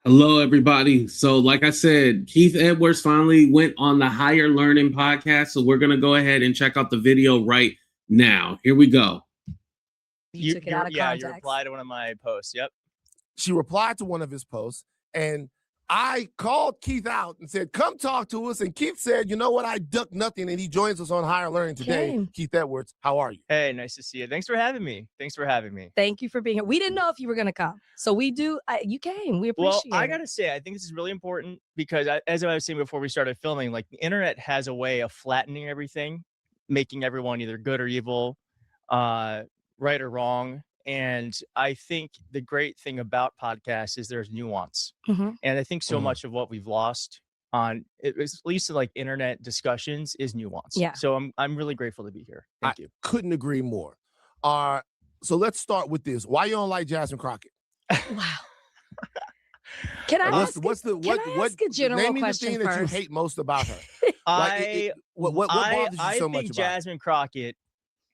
Hello, everybody. So, like I said, Keith Edwards finally went on the Higher Learning podcast. So, we're going to go ahead and check out the video right now. Here we go. You took it out of context. You replied to one of my posts. Yep. She replied to one of his posts, and I called Keith out and said, come talk to us. And Keith said, you know what? I ducked nothing. And he joins us on Higher Learning today. Okay. Keith Edwards, how are you? Hey, nice to see you. Thanks for having me. Thank you for being here. We didn't know if you were going to come. So you came. We appreciate it. Well, I got to say, I think this is really important because as I was saying before we started filming, like the internet has a way of flattening everything, making everyone either good or evil, right or wrong. And I think the great thing about podcasts is there's nuance. Mm-hmm. And I think so much of what we've lost on at least like internet discussions is nuance. Yeah. So I'm really grateful to be here. Thank you. Couldn't agree more. So let's start with this. Why you don't like Jasmine Crocket? Wow. Can I ask a general question thing first? That you hate most about her? What bothers you so much about her? I think Jasmine Crocket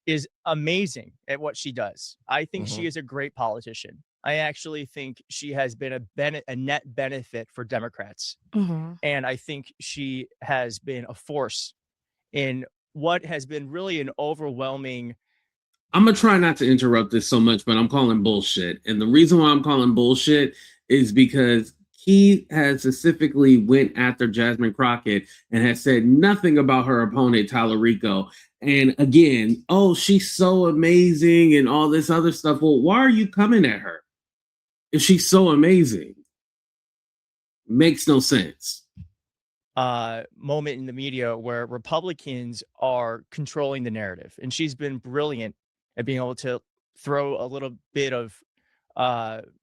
is amazing at what she does. I think she is a great politician. I actually think she has been a net benefit for Democrats. And I think she has been a force in what has been really an overwhelming. I'm going to try not to interrupt this so much, but I'm calling bullshit. And the reason why I'm calling bullshit is because he has specifically went after Jasmine Crocket and has said nothing about her opponent, Talarico. And again, oh, she's so amazing and all this other stuff. Well, why are you coming at her if she's so amazing? Makes no sense. Moment in the media where Republicans are controlling the narrative. And she's been brilliant at being able to throw a little bit of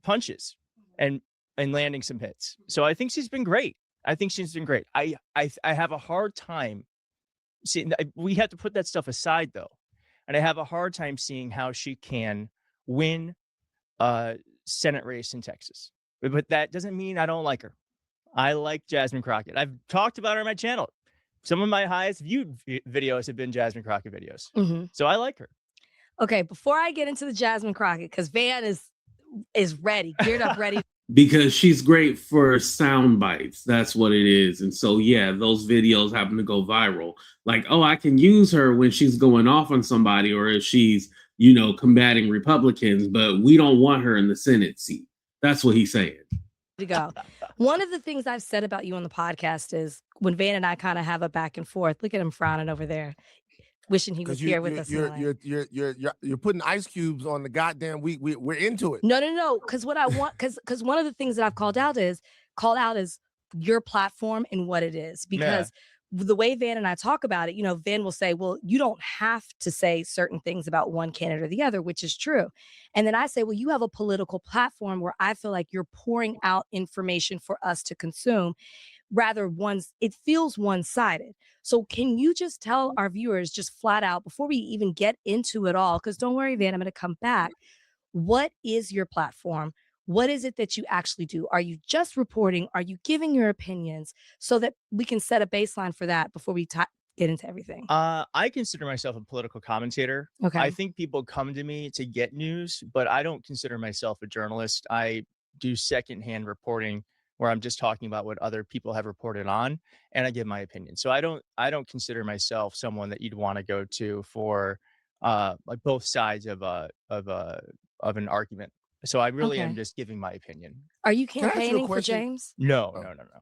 punches and landing some hits. So I think she's been great. I have a hard time seeing. We have to put that stuff aside though, and I have a hard time seeing how she can win a Senate race in Texas. But that doesn't mean I don't like her. I like Jasmine Crocket. I've talked about her on my channel. Some of my highest viewed videos have been Jasmine Crocket videos. So I like her. Okay, before I get into the Jasmine Crocket, because Van is ready, geared up, ready. Because she's great for sound bites. That's what it is. And so, yeah, those videos happen to go viral. Like, oh, I can use her when she's going off on somebody or if she's, combating Republicans, but we don't want her in the Senate seat. That's what he's saying. To go. One of the things I've said about you on the podcast is when Van and I kind of have a back and forth. Look at him frowning over there, wishing he was here with us. You're putting ice cubes on the goddamn week. We're into it. No. Because what I want, because one of the things that I've called out is your platform and what it is. Because the way Van and I talk about it, Van will say, well, you don't have to say certain things about one candidate or the other, which is true. And then I say, well, you have a political platform where I feel like you're pouring out information for us to consume. It feels one-sided. So can you just tell our viewers just flat out before we even get into it all, because don't worry, Van, I'm going to come back. What is your platform? What is it that you actually do? Are you just reporting? Are you giving your opinions so that we can set a baseline for that before we get into everything? I consider myself a political commentator. Okay. I think people come to me to get news, but I don't consider myself a journalist. I do secondhand reporting where I'm just talking about what other people have reported on, and I give my opinion. So I don't consider myself someone that you'd want to go to for like both sides of an argument. So I really am just giving my opinion. Are you campaigning for James? No.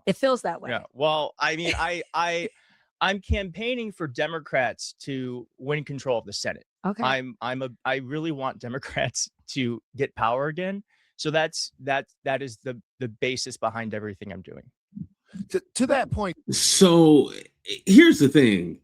It feels that way. No. Well, I mean, I'm campaigning for Democrats to win control of the Senate. Okay. I really want Democrats to get power again. So that is the basis behind everything I'm doing. To that point. So here's the thing.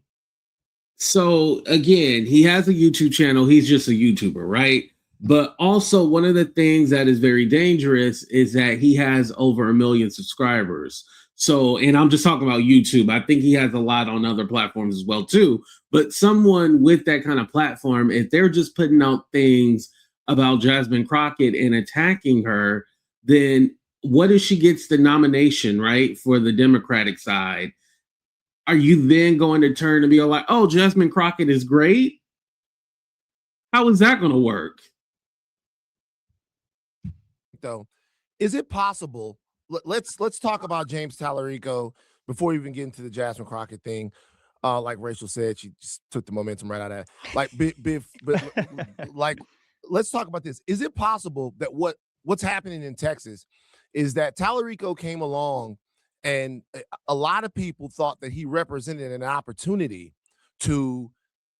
So again, he has a YouTube channel. He's just a YouTuber, right? But also one of the things that is very dangerous is that he has over 1 million subscribers. So, and I'm just talking about YouTube. I think he has a lot on other platforms as well too. But someone with that kind of platform, if they're just putting out things about Jasmine Crocket and attacking her, then what if she gets the nomination, right, for the Democratic side? Are you then going to turn and be like, oh, Jasmine Crocket is great? How is that going to work? Though, is it possible let's talk about James Talarico before we even get into the Jasmine Crocket thing. Like Rachel said, she just took the momentum right out of that. Like, like, let's talk about this. Is it possible that what's happening in Texas is that Talarico came along and a lot of people thought that he represented an opportunity to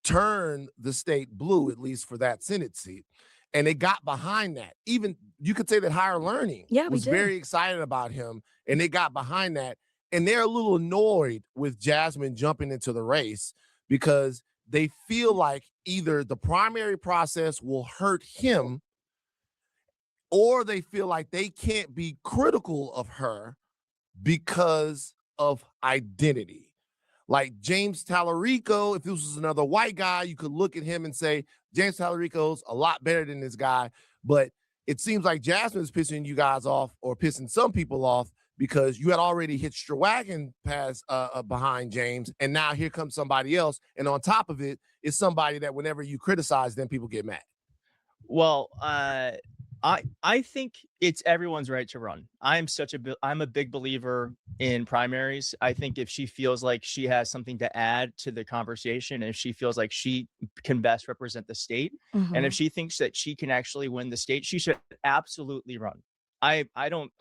turn the state blue, at least for that Senate seat. And they got behind that. Even you could say that Higher Learning was very excited about him, and they got behind that. And they're a little annoyed with Jasmine jumping into the race because they feel like either the primary process will hurt him, or they feel like they can't be critical of her because of identity. Like James Talarico, if this was another white guy, you could look at him and say, James Talarico's a lot better than this guy. But it seems like Jasmine's pissing you guys off, or pissing some people off, because you had already hitched your wagon past behind James, and now here comes somebody else. And on top of it, it's somebody that whenever you criticize them, people get mad. Well, I think it's everyone's right to run. I'm a big believer in primaries. I think if she feels like she has something to add to the conversation, and if she feels like she can best represent the state, and if she thinks that she can actually win the state, she should absolutely run. I don't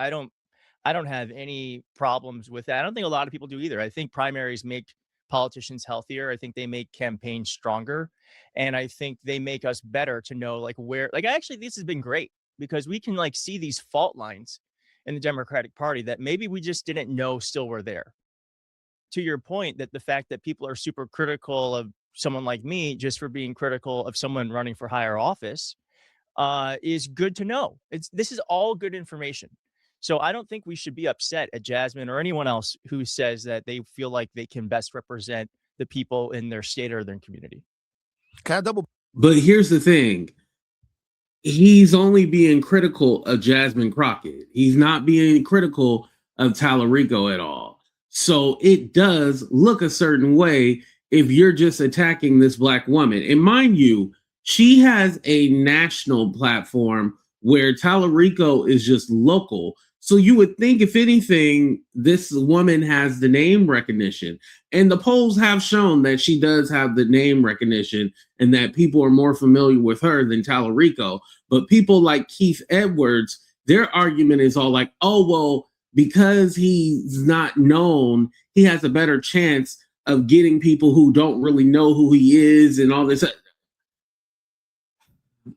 have any problems with that. I don't think a lot of people do either. I think primaries make politicians healthier. I think they make campaigns stronger. And I think they make us better to know like where, like actually this has been great because we can like see these fault lines in the Democratic Party that maybe we just didn't know still were there. To your point, that the fact that people are super critical of someone like me just for being critical of someone running for higher office is good to know. This is all good information. So I don't think we should be upset at Jasmine or anyone else who says that they feel like they can best represent the people in their state or their community. But here's the thing. He's only being critical of Jasmine Crocket. He's not being critical of Talarico at all. So it does look a certain way if you're just attacking this Black woman. And mind you, she has a national platform where Talarico is just local. So you would think, if anything, this woman has the name recognition. And the polls have shown that she does have the name recognition and that people are more familiar with her than Talarico. But people like Keith Edwards, their argument is all like, oh, well, because he's not known, he has a better chance of getting people who don't really know who he is and all this.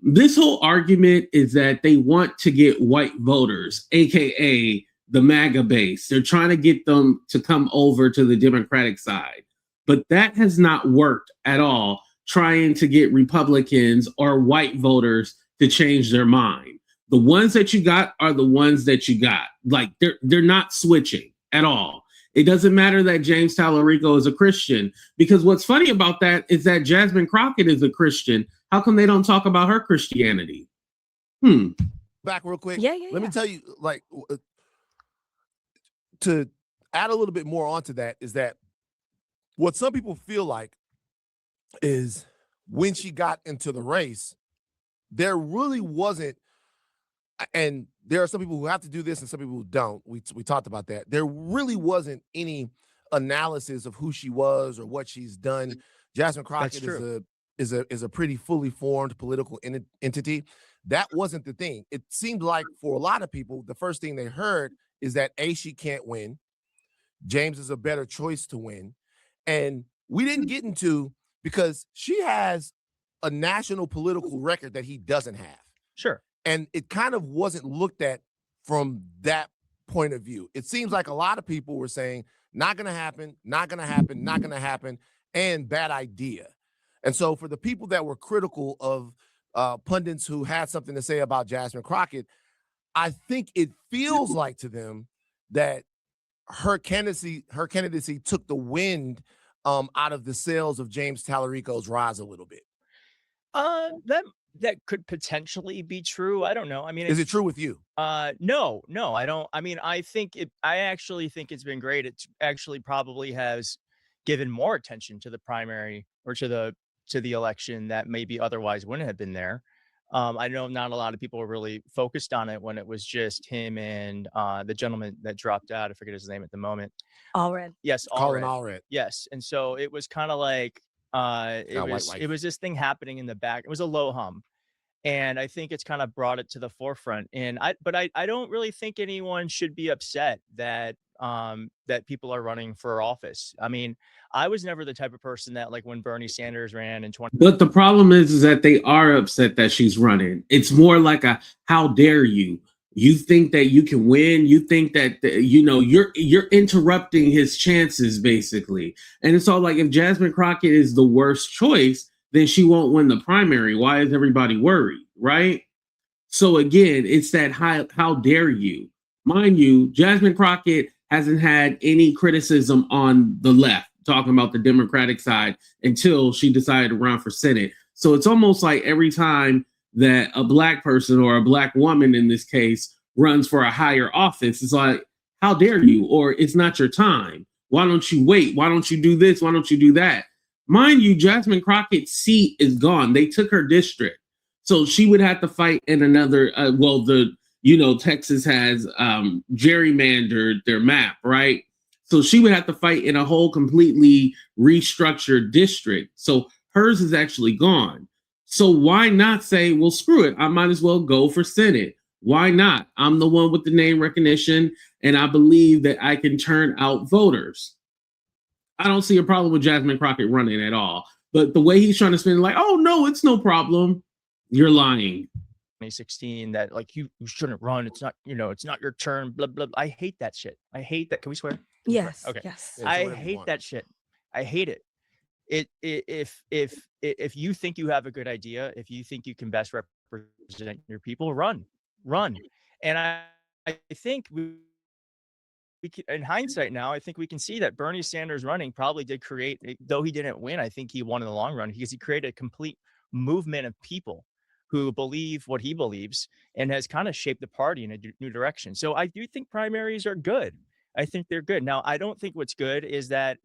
This whole argument is that they want to get white voters, aka the MAGA base. They're trying to get them to come over to the Democratic side. But that has not worked at all, trying to get Republicans or white voters to change their mind. The ones that you got are the ones that you got. Like they're not switching at all. It doesn't matter that James Talarico is a Christian, because what's funny about that is that Jasmine Crocket is a Christian. How come they don't talk about her Christianity? Back real quick. Let me tell you, like, to add a little bit more onto that is that what some people feel like is when she got into the race, there really wasn't, and there are some people who have to do this and some people who don't. We talked about that. There really wasn't any analysis of who she was or what she's done. Jasmine Crocket is a pretty fully formed political entity. That wasn't the thing. It seemed like for a lot of people, the first thing they heard is that A, she can't win. James is a better choice to win. And we didn't get into, because she has a national political record that he doesn't have. Sure. And it kind of wasn't looked at from that point of view. It seems like a lot of people were saying, not going to happen, not going to happen, not going to happen, and bad idea. And so for the people that were critical of pundits who had something to say about Jasmine Crocket, I think it feels like to them that her candidacy took the wind out of the sails of James Talarico's rise a little bit. That could potentially be true. I don't know. I mean, is it true with you? No, I don't. I mean, I actually think it's been great. It actually probably has given more attention to the primary or to the election that maybe otherwise wouldn't have been there. I know not a lot of people were really focused on it when it was just him and the gentleman that dropped out. I forget his name at the moment. All red. Yes, Colin Allred. Allred. Yes, and so it was kind of like it Got a white was wife. it was this thing happening in the back. It was a low hum, and I think it's kind of brought it to the forefront. And I don't really think anyone should be upset that that people are running for office. I mean, I was never the type of person that, like, when Bernie Sanders ran in 20. But the problem is that they are upset that she's running. It's more like a how dare you? You think that you can win? You think that you're interrupting his chances basically. And it's all like, if Jasmine Crocket is the worst choice, then she won't win the primary. Why is everybody worried, right? So again, it's that how dare you? Mind you, Jasmine Crocket hasn't had any criticism on the left, talking about the Democratic side, until she decided to run for Senate. So it's almost like every time that a black person, or a black woman in this case, runs for a higher office, it's like, how dare you? Or it's not your time. Why don't you wait? Why don't you do this? Why don't you do that? Mind you, Jasmine Crockett's seat is gone. They took her district. So she would have to fight in another, Texas has gerrymandered their map, right? So she would have to fight in a whole completely restructured district. So hers is actually gone. So why not say, well, screw it, I might as well go for Senate. Why not? I'm the one with the name recognition, and I believe that I can turn out voters. I don't see a problem with Jasmine Crocket running at all. But the way he's trying to spin it, like, oh, no, it's no problem. You're lying. 2016, that, like, you shouldn't run. It's not, it's not your turn. Blah, blah. I hate that shit. I hate that. Can we swear? Yes. Okay. Yes. Yeah, I whatever you hate want. that shit. I hate it. If you think you have a good idea, if you think you can best represent your people, run. And I think we can, in hindsight now, I think we can see that Bernie Sanders running probably did create, though he didn't win, I think he won in the long run, because he created a complete movement of people who believe what he believes, and has kind of shaped the party in a new direction. So I do think primaries are good. I think they're good. Now, I don't think what's good is that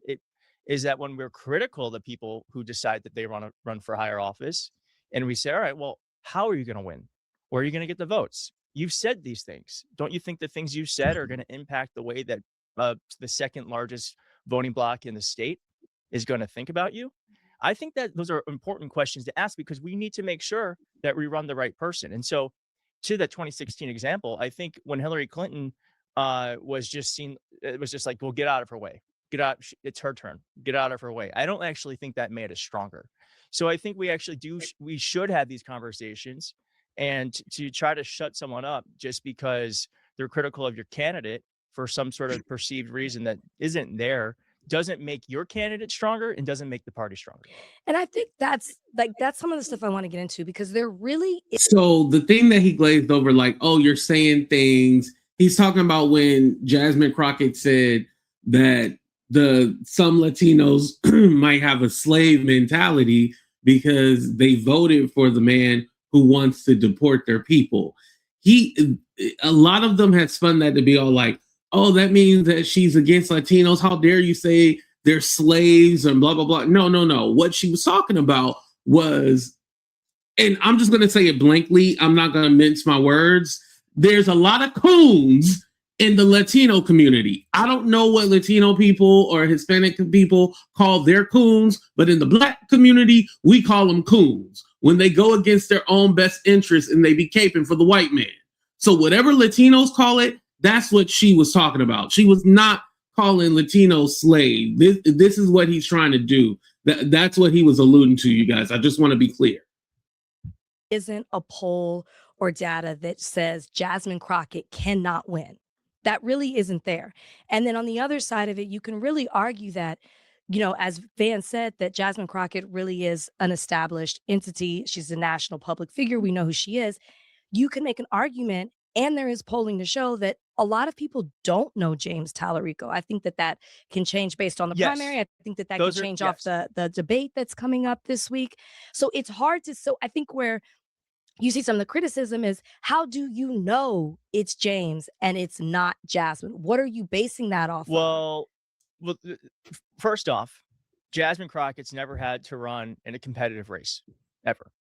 when we're critical of the people who decide that they want to run for higher office, and we say, all right, well, how are you going to win? Where are you going to get the votes? You've said these things. Don't you think the things you said are going to impact the way that the second largest voting bloc in the state is going to think about you? I think that those are important questions to ask, because we need to make sure that we run the right person. And so, to the 2016 example, I think when Hillary Clinton was just seen, it was just like, well, get out of her way. Get out. It's her turn. Get out of her way. I don't actually think that made us stronger. So I think we should have these conversations, and to try to shut someone up just because they're critical of your candidate for some sort of perceived reason that isn't there, doesn't make your candidate stronger and doesn't make the party stronger. And I think that's some of the stuff I want to get into, because there really is. So the thing that he glazed over, like, oh, you're saying things. He's talking about when Jasmine Crocket said that some Latinos might have a slave mentality because they voted for the man who wants to deport their people. A lot of them had spun that to be all like, oh, that means that she's against Latinos. How dare you say they're slaves and blah, blah, blah. No. What she was talking about was, and I'm just going to say it blankly, I'm not going to mince my words, there's a lot of coons in the Latino community. I don't know what Latino people or Hispanic people call their coons, but in the Black community, we call them coons when they go against their own best interests and they be caping for the white man. So whatever Latinos call it, that's what she was talking about. She was not calling Latinos slave. This is what he's trying to do. That's what he was alluding to, you guys. I just want to be clear. Isn't a poll or data that says Jasmine Crocket cannot win. That really isn't there. And then on the other side of it, you can really argue that, as Van said, that Jasmine Crocket really is an established entity. She's a national public figure. We know who she is. You can make an argument, and there is polling to show that a lot of people don't know James Talarico. I think that can change based on the primary. I think that can change off the debate that's coming up this week. So it's hard to, so I think where you see some of the criticism is, how do you know it's James and it's not Jasmine? What are you basing that off of? Well, first off, Jasmine Crockett's never had to run in a competitive race, ever.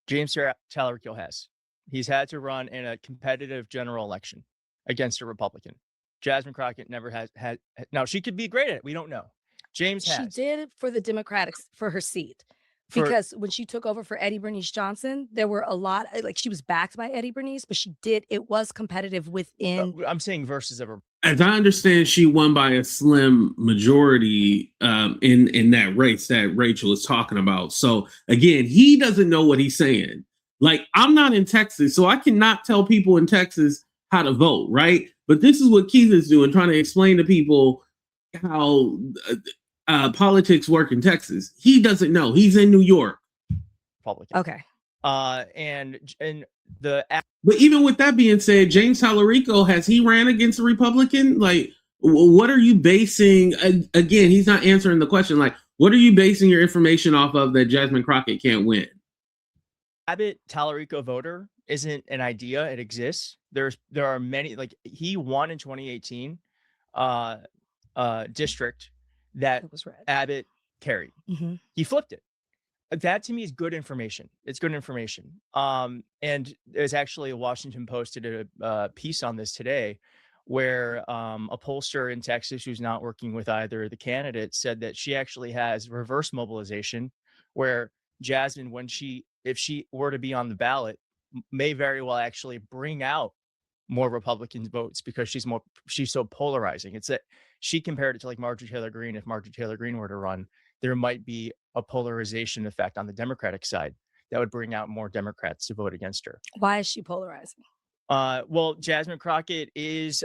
James Talarico has. He's had to run in a competitive general election against a Republican. Jasmine Crocket never has had. Now, she could be great at it. We don't know. James has. She did it for the Democrats for her seat. For- Because when she took over for Eddie Bernice Johnson, there were a lot, like she was backed by Eddie Bernice, but it was competitive within. I'm saying versus a. As I understand, she won by a slim majority in that race that Rachel is talking about. So again, he doesn't know what he's saying. Like, I'm not in Texas, so I cannot tell people in Texas how to vote, right? But this is what Keith is doing, trying to explain to people how politics work in Texas. He doesn't know. He's in New York. Republican. Okay. And the. But even with that being said, James Talarico, has he ran against a Republican? Like, what are you basing? Again, he's not answering the question. Like, what are you basing your information off of that Jasmine Crocket can't win? Abbott Talarico voter isn't an idea. It exists. There are many, like he won in 2018 district that was red. Abbott carried. Mm-hmm. He flipped it. That to me is good information. It's good information. And there's actually a Washington Post did a piece on this today where a pollster in Texas who's not working with either of the candidates said that she actually has reverse mobilization where Jasmine, if she were to be on the ballot, may very well actually bring out more Republican votes because she's so polarizing. It's that she compared it to like Marjorie Taylor Greene. If Marjorie Taylor Greene were to run, there might be a polarization effect on the Democratic side that would bring out more Democrats to vote against her. Why is she polarizing? Well, Jasmine Crocket is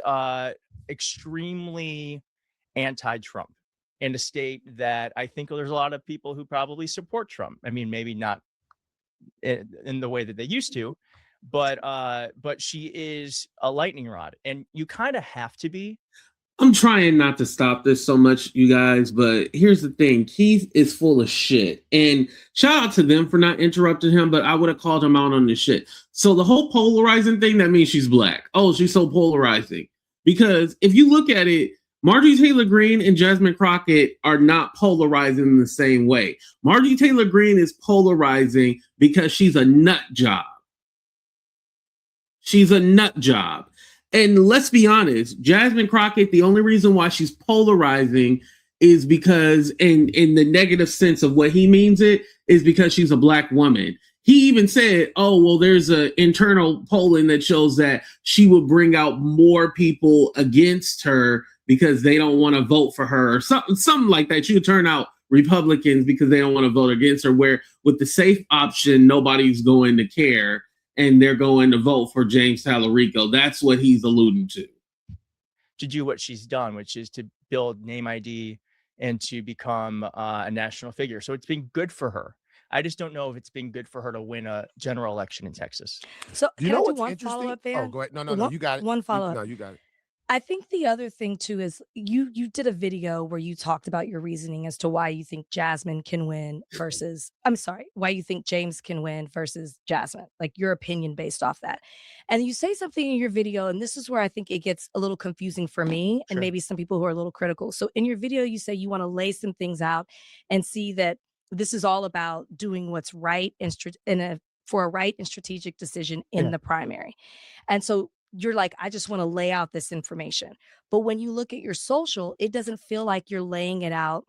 extremely anti-Trump in a state that I think there's a lot of people who probably support Trump. I mean, maybe not in the way that they used to, but she is a lightning rod, and you kind of have to be. I'm trying not to stop this so much, you guys, but here's the thing. Keith is full of shit. And shout out to them for not interrupting him, but I would have called him out on this shit. So the whole polarizing thing, that means she's black. Oh, she's so polarizing. Because if you look at it, Marjorie Taylor Greene and Jasmine Crocket are not polarizing in the same way. Marjorie Taylor Greene is polarizing because she's a nut job. She's a nut job. And let's be honest, Jasmine Crocket, the only reason why she's polarizing is because, in the negative sense of what he means it, is because she's a black woman. He even said, oh, well, there's an internal polling that shows that she would bring out more people against her because they don't want to vote for her or something like that. She would turn out Republicans because they don't want to vote against her, where with the safe option, nobody's going to care. And they're going to vote for James Talarico. That's what he's alluding to. To do what she's done, which is to build name ID and to become a national figure. So it's been good for her. I just don't know if it's been good for her to win a general election in Texas. So You can know I do what's one interesting? follow-up there? Oh, go ahead. No, you got it. One follow-up. No, you got it. I think the other thing too is you did a video where you talked about your reasoning as to why you think Jasmine can win versus, why you think James can win versus Jasmine, like your opinion based off that. And you say something in your video, and this is where I think it gets a little confusing for me and maybe some people who are a little critical. So in your video, you say you want to lay some things out and see that this is all about doing what's right for a right and strategic decision in the primary. And so you're like, I just want to lay out this information. But when you look at your social, it doesn't feel like you're laying it out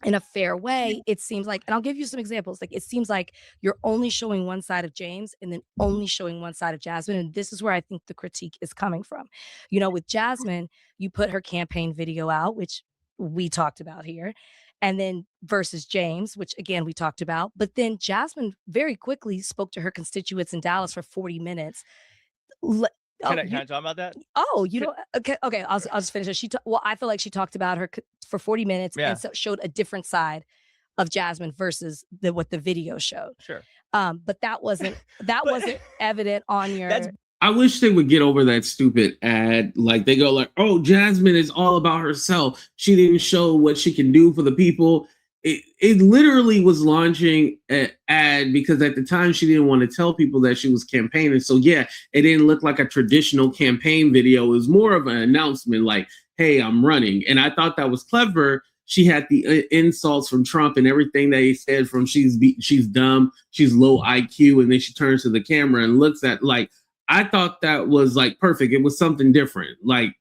in a fair way. It seems like, and I'll give you some examples. Like, it seems like you're only showing one side of James and then only showing one side of Jasmine. And this is where I think the critique is coming from. You know, with Jasmine, you put her campaign video out, which we talked about here. And then versus James, which again, we talked about. But then Jasmine very quickly spoke to her constituents in Dallas for 40 minutes. Can I talk about that? Oh, you know, okay. I'll just finish it. I feel like she talked about her for 40 minutes and so showed a different side of Jasmine versus what the video showed. Sure. But that wasn't evident on your. I wish they would get over that stupid ad. Like, they go like, oh, Jasmine is all about herself. She didn't show what she can do for the people. It literally was launching an ad because at the time she didn't want to tell people that she was campaigning. So yeah, it didn't look like a traditional campaign video. It was more of an announcement like, hey, I'm running. And I thought that was clever she had the insults from Trump and everything that he said from she's dumb, she's low IQ, and then she turns to the camera and looks at like, I thought that was like perfect. It was something different. Like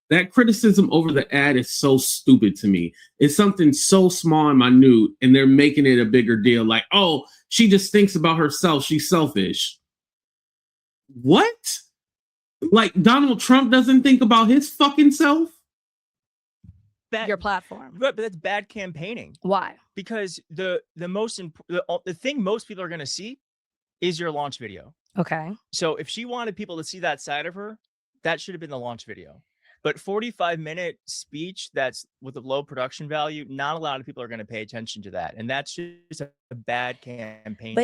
that criticism over the ad is so stupid to me. It's something so small and minute, and they're making it a bigger deal. Like, oh, she just thinks about herself. She's selfish. What? Like Donald Trump doesn't think about his fucking self? Your platform. But that's bad campaigning. Why? Because the thing most people are going to see is your launch video. Okay. So if she wanted people to see that side of her, that should have been the launch video. But 45-minute speech that's with a low production value, not a lot of people are going to pay attention to that. And that's just a bad campaign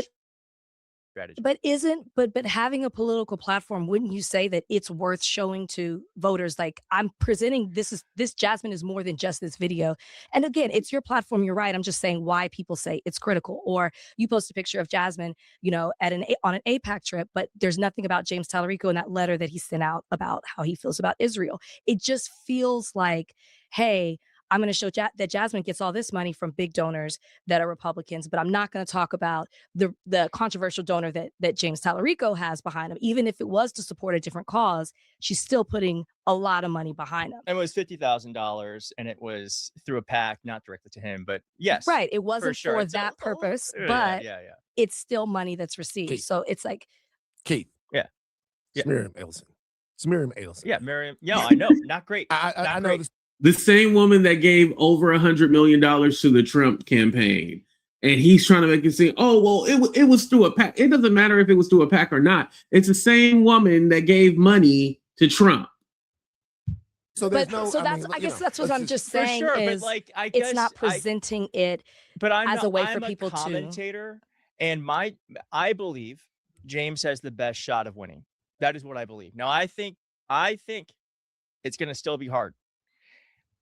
strategy. But having a political platform, wouldn't you say that it's worth showing to voters? Like, I'm presenting this Jasmine is more than just this video. And again, it's your platform. You're right. I'm just saying why people say it's critical. Or you post a picture of Jasmine, you know, on an APAC trip, but there's nothing about James Talarico in that letter that he sent out about how he feels about Israel. It just feels like, hey, I'm going to show that Jasmine gets all this money from big donors that are Republicans, but I'm not going to talk about the controversial donor that James Talarico has behind him. Even if it was to support a different cause, she's still putting a lot of money behind him. And it was $50,000, and it was through a PAC, not directly to him. But yes, right, it wasn't for that purpose, but it's still money that's received. Kate. So it's like, Kate, yeah, it's Miriam Adelson. It's Miriam Adelson. Yeah, Miriam. Yeah, I know, not great. I know this. The same woman that gave over $100 million to the Trump campaign. And he's trying to make it seem, oh, well, it was through a PAC. It doesn't matter if it was through a PAC or not. It's the same woman that gave money to Trump. So that's I guess that's what I'm just saying sure, is but like, I guess it's not presenting it as a way for people to. I'm a commentator, and I believe James has the best shot of winning. That is what I believe. Now, I think it's going to still be hard.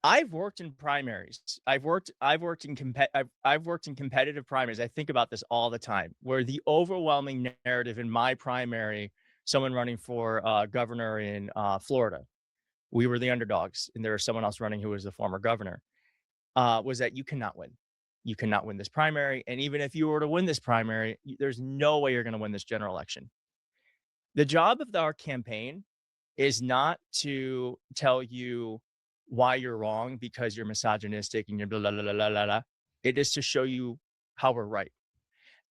I've worked in primaries. I've worked in competitive primaries. I think about this all the time, where the overwhelming narrative in my primary, someone running for governor in Florida, we were the underdogs, and there was someone else running who was the former governor, was that you cannot win. You cannot win this primary. And even if you were to win this primary, there's no way you're going to win this general election. The job of our campaign is not to tell you why you're wrong because you're misogynistic and you're blah, blah, blah, blah, blah, blah. It is to show you how we're right.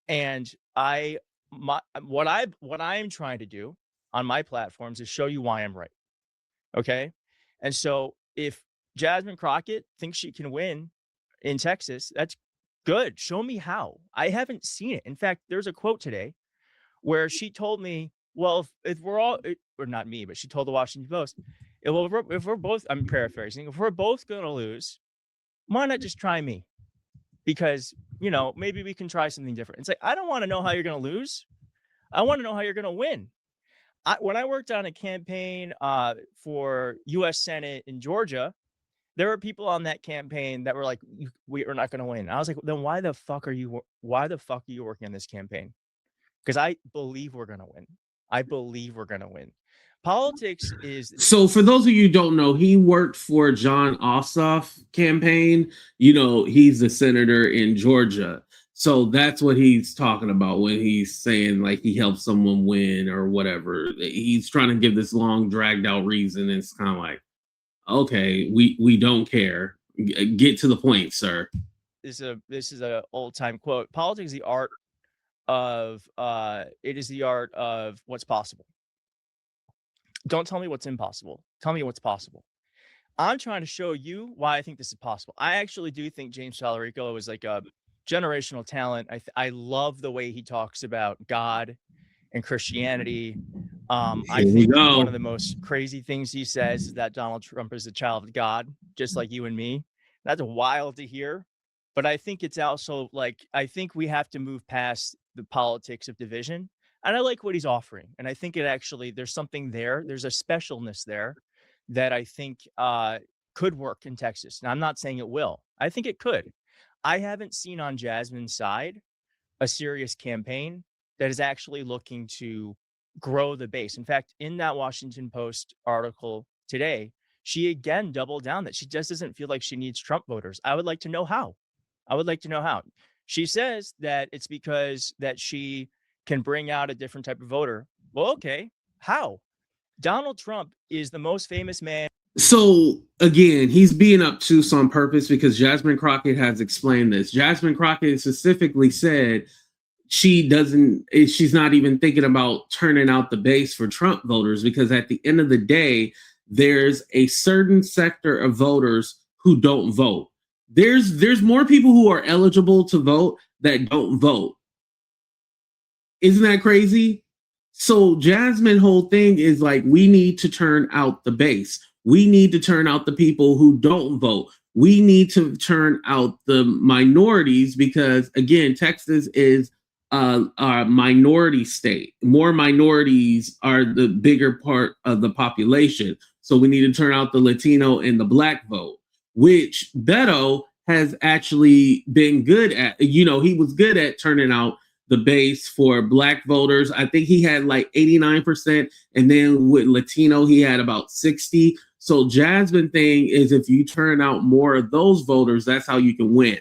And what I'm trying to do on my platforms is show you why I'm right. Okay. And so if Jasmine Crockett thinks she can win in Texas, that's good. Show me how. I haven't seen it. In fact, there's a quote today where she told me, well, if we're all, or not me, but she told the Washington Post, if we're both, I'm paraphrasing, if we're both going to lose, why not just try me? Because, you know, maybe we can try something different. It's like, I don't want to know how you're going to lose. I want to know how you're going to win. When I worked on a campaign for U.S. Senate in Georgia, there were people on that campaign that were like, we are not going to win. I was like, then why the fuck are you working on this campaign? Because I believe we're going to win. I believe we're going to win. Politics is... So for those of you who don't know, he worked for John Ossoff's campaign. You know, he's the senator in Georgia. So that's what he's talking about when he's saying like he helped someone win or whatever. He's trying to give this long dragged out reason. And it's kind of like, okay, we don't care. Get to the point, sir. This is a old time quote. Politics is the art of what's possible. Don't tell me what's impossible. Tell me what's possible. I'm trying to show you why I think this is possible. I actually do think James Talarico is like a generational talent. I love the way he talks about God and Christianity. I think one of the most crazy things he says is that Donald Trump is a child of God, just like you and me. That's wild to hear. But I think it's also like, I think we have to move past the politics of division. And I like what he's offering. And I think there's something there. There's a specialness there that I think could work in Texas. Now, I'm not saying it will. I think it could. I haven't seen on Jasmine's side a serious campaign that is actually looking to grow the base. In fact, in that Washington Post article today, she again doubled down that she just doesn't feel like she needs Trump voters. I would like to know how. I would like to know how. She says that it's because that she can bring out a different type of voter. Well, okay, how? Donald Trump is the most famous man. So again, he's being obtuse on purpose because Jasmine Crockett has explained this. Jasmine Crockett specifically said she's not even thinking about turning out the base for Trump voters, because at the end of the day, there's a certain sector of voters who don't vote. There's more people who are eligible to vote that don't vote. Isn't that crazy? So Jasmine whole thing is like, we need to turn out the base. We need to turn out the people who don't vote. We need to turn out the minorities because, again, Texas is a minority state. More minorities are the bigger part of the population. So we need to turn out the Latino and the Black vote, which Beto has actually been good at. He was good at turning out the base for Black voters. I think he had like 89%. And then with Latino, he had about 60. So Jasmine thing is, if you turn out more of those voters, that's how you can win.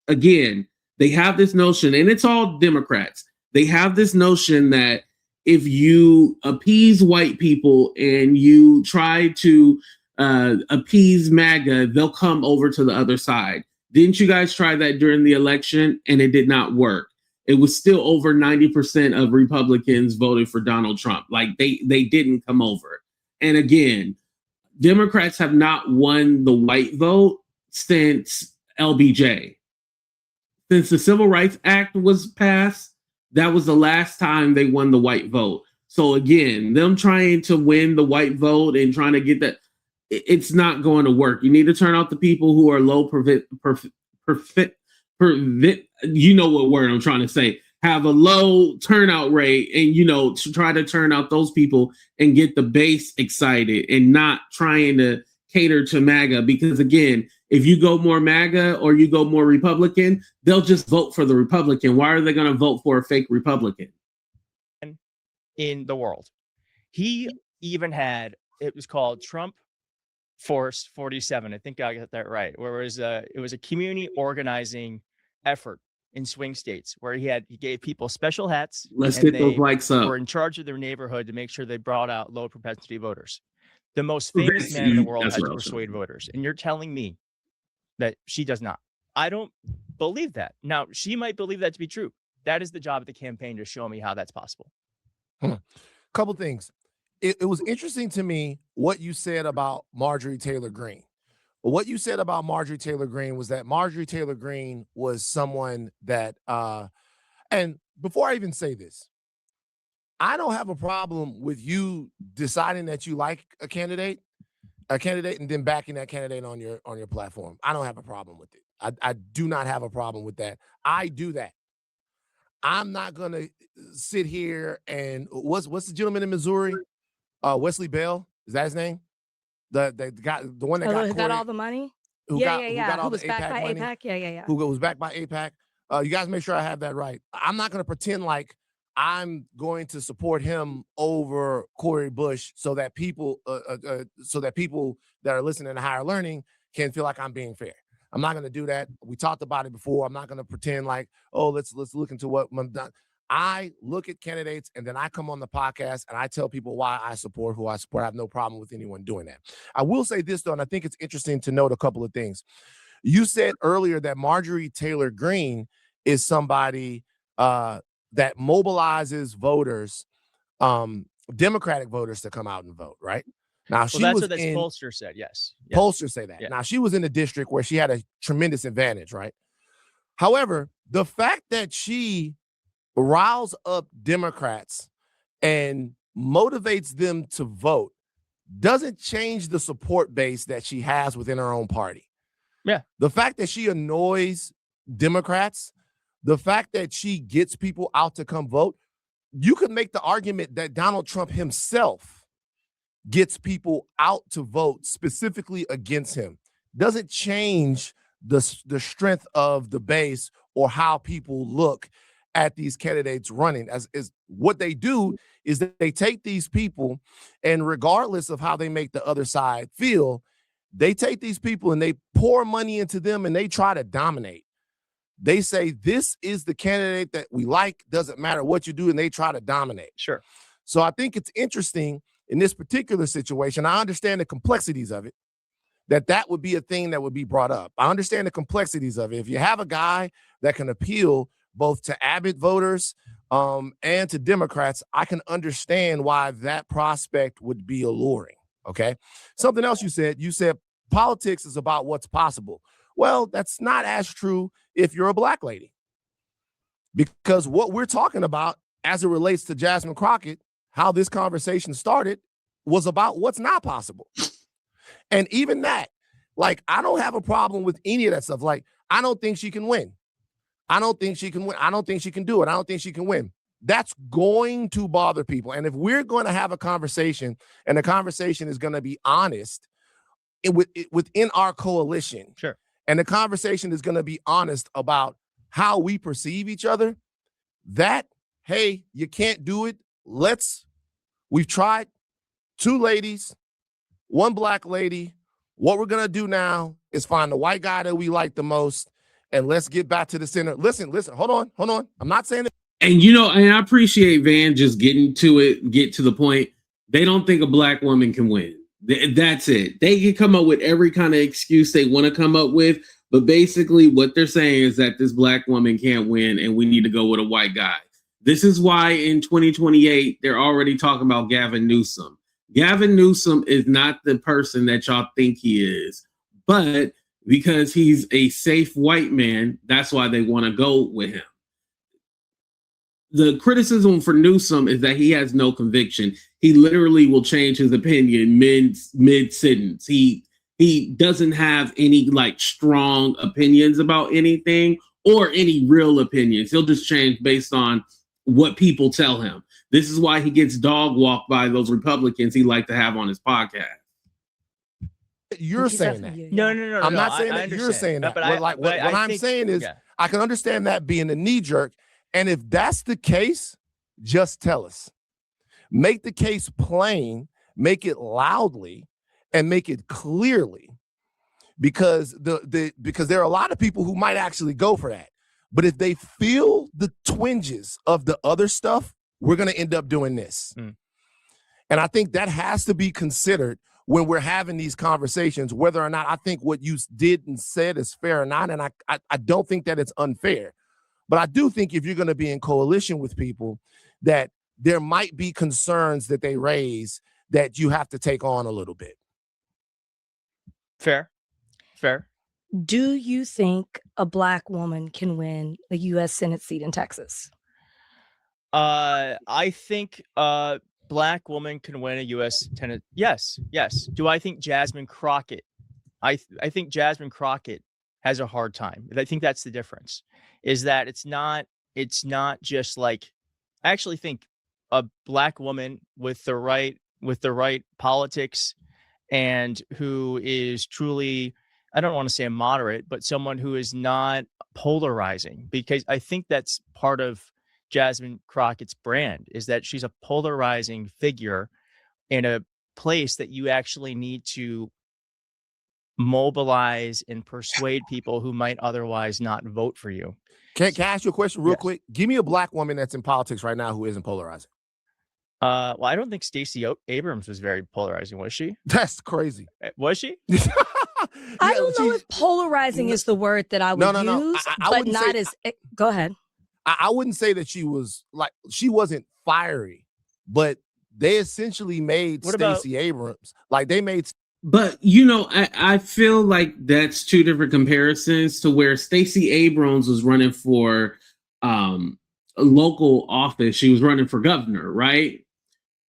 Again, they have this notion, and it's all Democrats. They have this notion that if you appease white people and you try to appease MAGA, they'll come over to the other side. Didn't you guys try that during the election? And it did not work. It was still over 90% of Republicans voted for Donald Trump. Like they didn't come over. And again, Democrats have not won the white vote since LBJ. Since the Civil Rights Act was passed, that was the last time they won the white vote. So again, them trying to win the white vote and trying to get that, it's not going to work. You need to turn out the people who are low you know what word I'm trying to say, have a low turnout rate, and to try to turn out those people and get the base excited and not trying to cater to MAGA. Because again, if you go more MAGA or you go more Republican, they'll just vote for the Republican. Why are they going to vote for a fake Republican? In the world, he even had, it was called Trump Force 47. I think I got that right. Where it was a community organizing effort in swing states where he gave people special hats. Let's get those likes up. Were in charge of their neighborhood to make sure they brought out low propensity voters. The most famous man in the world has to persuade voters. And you're telling me that she does not. I don't believe that. Now, she might believe that to be true. That is the job of the campaign, to show me how that's possible. Couple things. It was interesting to me what you said about Marjorie Taylor Greene. What you said about Marjorie Taylor Greene was that Marjorie Taylor Greene was someone that, and before I even say this, I don't have a problem with you deciding that you like a candidate, and then backing that candidate on your platform. I don't have a problem with it. I do not have a problem with that. I do that. I'm not gonna sit here and what's the gentleman in Missouri? Wesley Bell, is that his name? The guy, the one that got all the money. Who got all who was the backed by AIPAC money? AIPAC? Yeah. Who was backed by AIPAC? You guys make sure I have that right. I'm not going to pretend like I'm going to support him over Corey Bush so that people that are listening to Higher Learning can feel like I'm being fair. I'm not going to do that. We talked about it before. I'm not going to pretend like, oh, let's look into what I'm done. I look at candidates and then I come on the podcast and I tell people why I support who I support. I have no problem with anyone doing that. I will say this, though, and I think it's interesting to note a couple of things. You said earlier that Marjorie Taylor Greene is somebody that mobilizes voters, Democratic voters, to come out and vote, right? Now, that's what this pollster said, yes. Pollsters say that. Yeah. Now, she was in a district where she had a tremendous advantage, right? However, the fact that she riles up Democrats and motivates them to vote doesn't change the support base that she has within her own party. Yeah. The fact that she annoys Democrats, the fact that she gets people out to come vote, you could make the argument that Donald Trump himself gets people out to vote specifically against him. Doesn't change the strength of the base or how people look at these candidates running. As is what they do is that they take these people, and regardless of how they make the other side feel, they take these people and they pour money into them and they try to dominate. They say, this is the candidate that we like, doesn't matter what you do, and they try to dominate. Sure. So I think it's interesting in this particular situation. I understand the complexities of it, that would be a thing that would be brought up. I understand the complexities of it. If you have a guy that can appeal both to Abbott voters and to Democrats, I can understand why that prospect would be alluring. Okay. Something else you said politics is about what's possible. Well, that's not as true if you're a black lady, because what we're talking about as it relates to Jasmine Crockett, how this conversation started, was about what's not possible. And even that, like, I don't have a problem with any of that stuff. Like, I don't think she can win. I don't think she can win. I don't think she can do it. I don't think she can win. That's going to bother people. And if we're going to have a conversation, and the conversation is going to be honest within our coalition, sure, and the conversation is going to be honest about how we perceive each other, that, hey, you can't do it. We've tried 2 ladies, 1 black lady. What we're going to do now is find the white guy that we like the most, and let's get back to the center. Listen, hold on. I'm not saying that. And, and I appreciate Van just getting to it, get to the point. They don't think a black woman can win. That's it. They can come up with every kind of excuse they want to come up with. But basically what they're saying is that this black woman can't win and we need to go with a white guy. This is why in 2028, they're already talking about Gavin Newsom. Gavin Newsom is not the person that y'all think he is. But because he's a safe white man, that's why they want to go with him. The criticism for Newsom is that he has no conviction. He literally will change his opinion mid-sentence. He doesn't have any strong opinions about anything or any real opinions. He'll just change based on what people tell him. This is why he gets dog walked by those Republicans he like to have on his podcast. You're saying that. No. I'm not saying that. You're saying that. What I'm saying is, I can understand that being a knee jerk. And if that's the case, just tell us. Make the case plain, make it loudly, and make it clearly. Because because there are a lot of people who might actually go for that. But if they feel the twinges of the other stuff, we're going to end up doing this. And I think that has to be considered when we're having these conversations, whether or not I think what you did and said is fair or not. And I don't think that it's unfair. But I do think if you're going to be in coalition with people, that there might be concerns that they raise that you have to take on a little bit. Fair. Do you think a black woman can win a U.S. Senate seat in Texas? I think a black woman can win a U.S. Senate. Yes. Do I think Jasmine Crocket? I think Jasmine Crocket has a hard time. I think that's the difference. Is that it's not just like, I actually think a black woman with the right politics and who is truly, I don't want to say a moderate, but someone who is not polarizing, because I think that's part of Jasmine Crockett's brand, is that she's a polarizing figure in a place that you actually need to mobilize and persuade people who might otherwise not vote for you. Can I ask you a question real quick? Give me a black woman that's in politics right now who isn't polarizing. Well, I don't think Stacey Abrams was very polarizing, was she? That's crazy. Was she? I don't know if polarizing is the word that I would use, but not as. Go ahead. I wouldn't say that she wasn't fiery, but they essentially made Stacey Abrams they made. But I feel like that's 2 different comparisons to where Stacey Abrams was running for a local office. She was running for governor, right?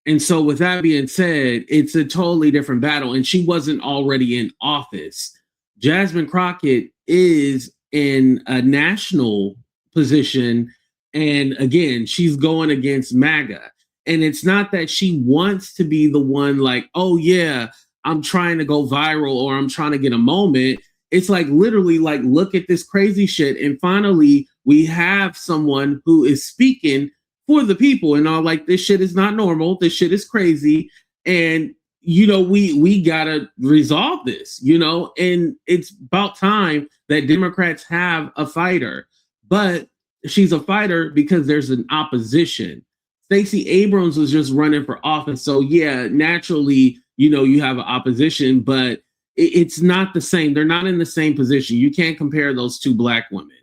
And so with that being said, it's a totally different battle, and she wasn't already in office. Jasmine Crockett is in a national position, and again, she's going against MAGA. And it's not that she wants to be the one oh yeah, I'm trying to go viral or I'm trying to get a moment. It's literally look at this crazy shit. And finally, we have someone who is speaking for the people and all. Like, this shit is not normal. This shit is crazy. And, we gotta resolve this, and it's about time that Democrats have a fighter. But she's a fighter because there's an opposition. Stacey Abrams was just running for office. So yeah, naturally, you have an opposition, but it's not the same. They're not in the same position. You can't compare those two Black women.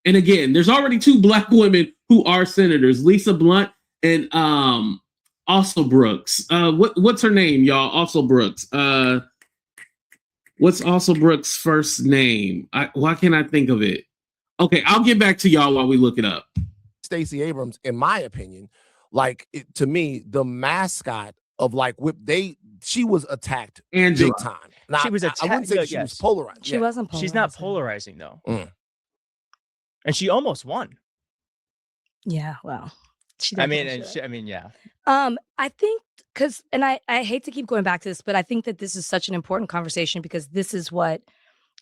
And again, there's already two Black women who are senators, Lisa Blunt and also Brooks. What's her name, y'all? Also Brooks. What's also Brooks' first name? Why can't I think of it? Okay, I'll get back to y'all while we look it up. Stacey Abrams, in my opinion, to me, the mascot of she was attacked Angela. big time. Now, She was I wouldn't say she was polarized. She wasn't polarizing. She's not polarizing though. Mm. And she almost won. Yeah, well, she I definitely mean, should. yeah. I think and I hate to keep going back to this, but I think that this is such an important conversation because this is what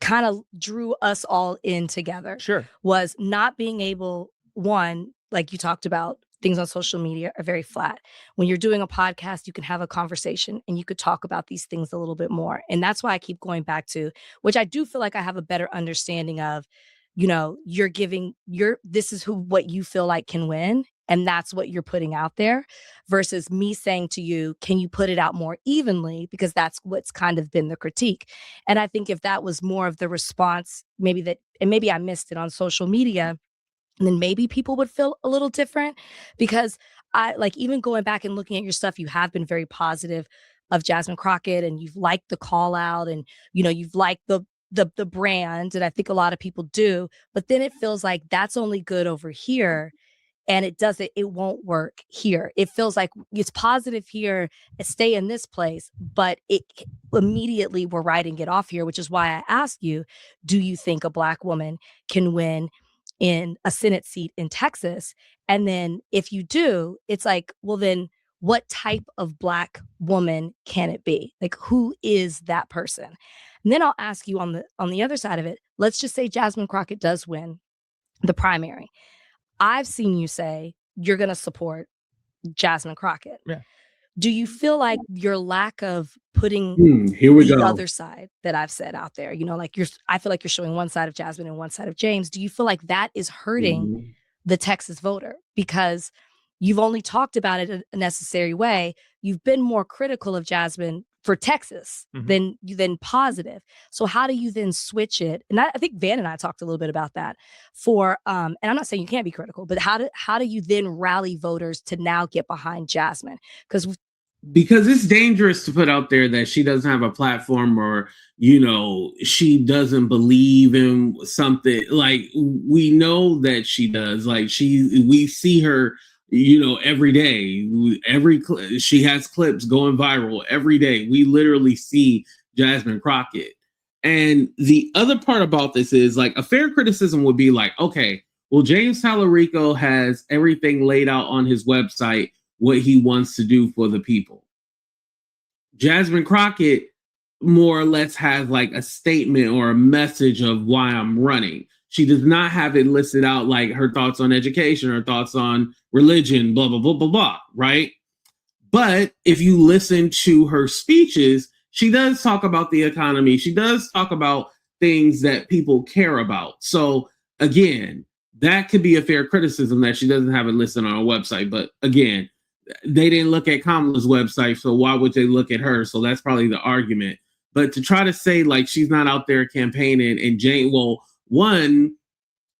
kind of drew us all in together. Sure. Was not being able, one, like you talked about, things on social media are very flat. When you're doing a podcast, you can have a conversation and you could talk about these things a little bit more. And that's why I keep going back to, which I do feel like I have a better understanding of, you're giving this is what you feel like can win. And that's what you're putting out there versus me saying to you, can you put it out more evenly? Because that's what's kind of been the critique. And I think if that was more of the response, maybe I missed it on social media, then maybe people would feel a little different because even going back and looking at your stuff, you have been very positive of Jasmine Crocket and you've liked the call out and, you've liked the brand. And I think a lot of people do, but then it feels like that's only good over here. And it won't work here. It feels like it's positive here, stay in this place, but it immediately we're writing it off here, which is why I asked you, do you think a Black woman can win in a Senate seat in Texas? And then if you do, it's like, well, then what type of Black woman can it be? Like, who is that person? And then I'll ask you on the other side of it, let's just say Jasmine Crocket does win the primary. I've seen you say you're going to support Jasmine Crocket. Yeah. Do you feel like your lack of putting the other side that I've said out there, I feel like you're showing one side of Jasmine and one side of James. Do you feel like that is hurting the Texas voter? Because you've only talked about it in a necessary way. You've been more critical of Jasmine for Texas than positive. So how do you then switch it? And I think Van and I talked a little bit about that and I'm not saying you can't be critical, but how do you then rally voters to now get behind Jasmine? Because it's dangerous to put out there that she doesn't have a platform or, she doesn't believe in something. Like, we know that she does. Like, we see her, every day. She has clips going viral every day. We literally see Jasmine Crocket. And the other part about this is, like, a fair criticism would be like, okay, well, James Talarico has everything laid out on his website, what he wants to do for the people. Jasmine Crocket more or less has like a statement or a message of why I'm running. She does not have it listed out like her thoughts on education, her thoughts on religion, blah, blah, blah, blah, blah, right? But if you listen to her speeches, she does talk about the economy. She does talk about things that people care about. So again, that could be a fair criticism that she doesn't have it listed on her website. But again, they didn't look at Kamala's website, so why would they look at her? So that's probably the argument. But to try to say like she's not out there campaigning and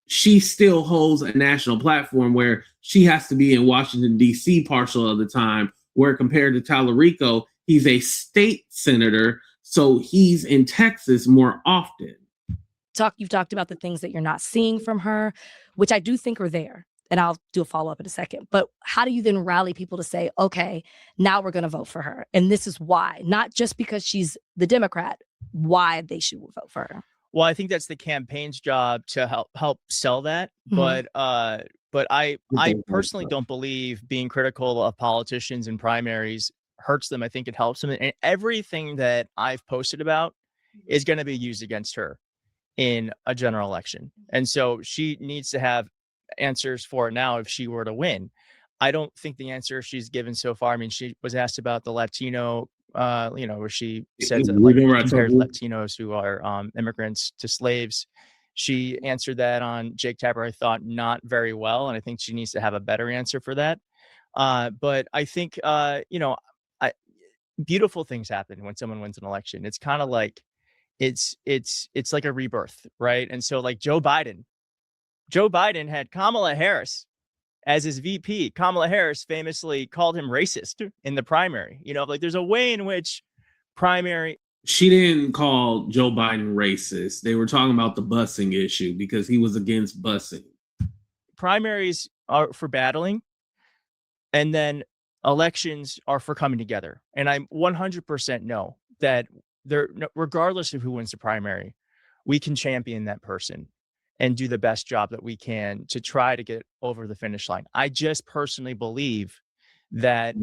she still holds a national platform where she has to be in Washington, D.C. partial of the time, where compared to Talarico, he's a state senator, so he's in Texas more often. You've talked about the things that you're not seeing from her, which I do think are there. And I'll do a follow-up in a second. But how do you then rally people to say, okay, now we're going to vote for her? And this is why, not just because she's the Democrat, why they should vote for her. Well, I think that's the campaign's job to help sell that. But I personally don't believe being critical of politicians in primaries hurts them. I think it helps them. And everything that I've posted about is going to be used against her in a general election. And so she needs to have answers for it now if she were to win. I don't think the answer she's given so far. I mean, she was asked about the Latino, where she said that, like, compares Latinos who are immigrants to slaves. She answered that on Jake Tapper, I thought, not very well, and I think she needs to have a better answer for that. But I think, beautiful things happen when someone wins an election. It's kind of like it's like a rebirth, right? And so, like, Joe Biden had Kamala Harris as his VP. Kamala Harris famously called him racist in the primary. Like, there's a way in which primary. She didn't call Joe Biden racist. They were talking about the busing issue because he was against busing. Primaries are for battling, and then elections are for coming together. And I 100% know that regardless of who wins the primary, we can champion that person and do the best job that we can to try to get over the finish line. I just personally believe that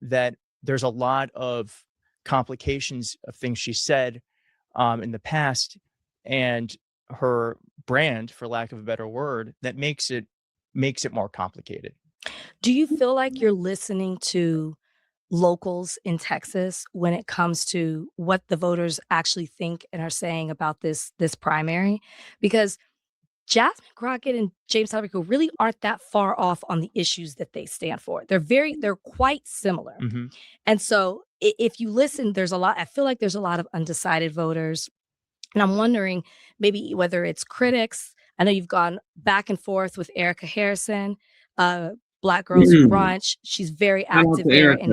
that there's a lot of complications of things she said in the past, and her brand, for lack of a better word, that makes it more complicated. Do you feel like you're listening to locals in Texas when it comes to what the voters actually think and are saying about this primary? Because Jasmine Crockett and James Talarico really aren't that far off on the issues that they stand for. They're quite similar. Mm-hmm. And so if you listen, I feel like there's a lot of undecided voters. And I'm wondering maybe whether it's critics. I know you've gone back and forth with Erica Harrison, Black Girls Who Brunch. She's very active there in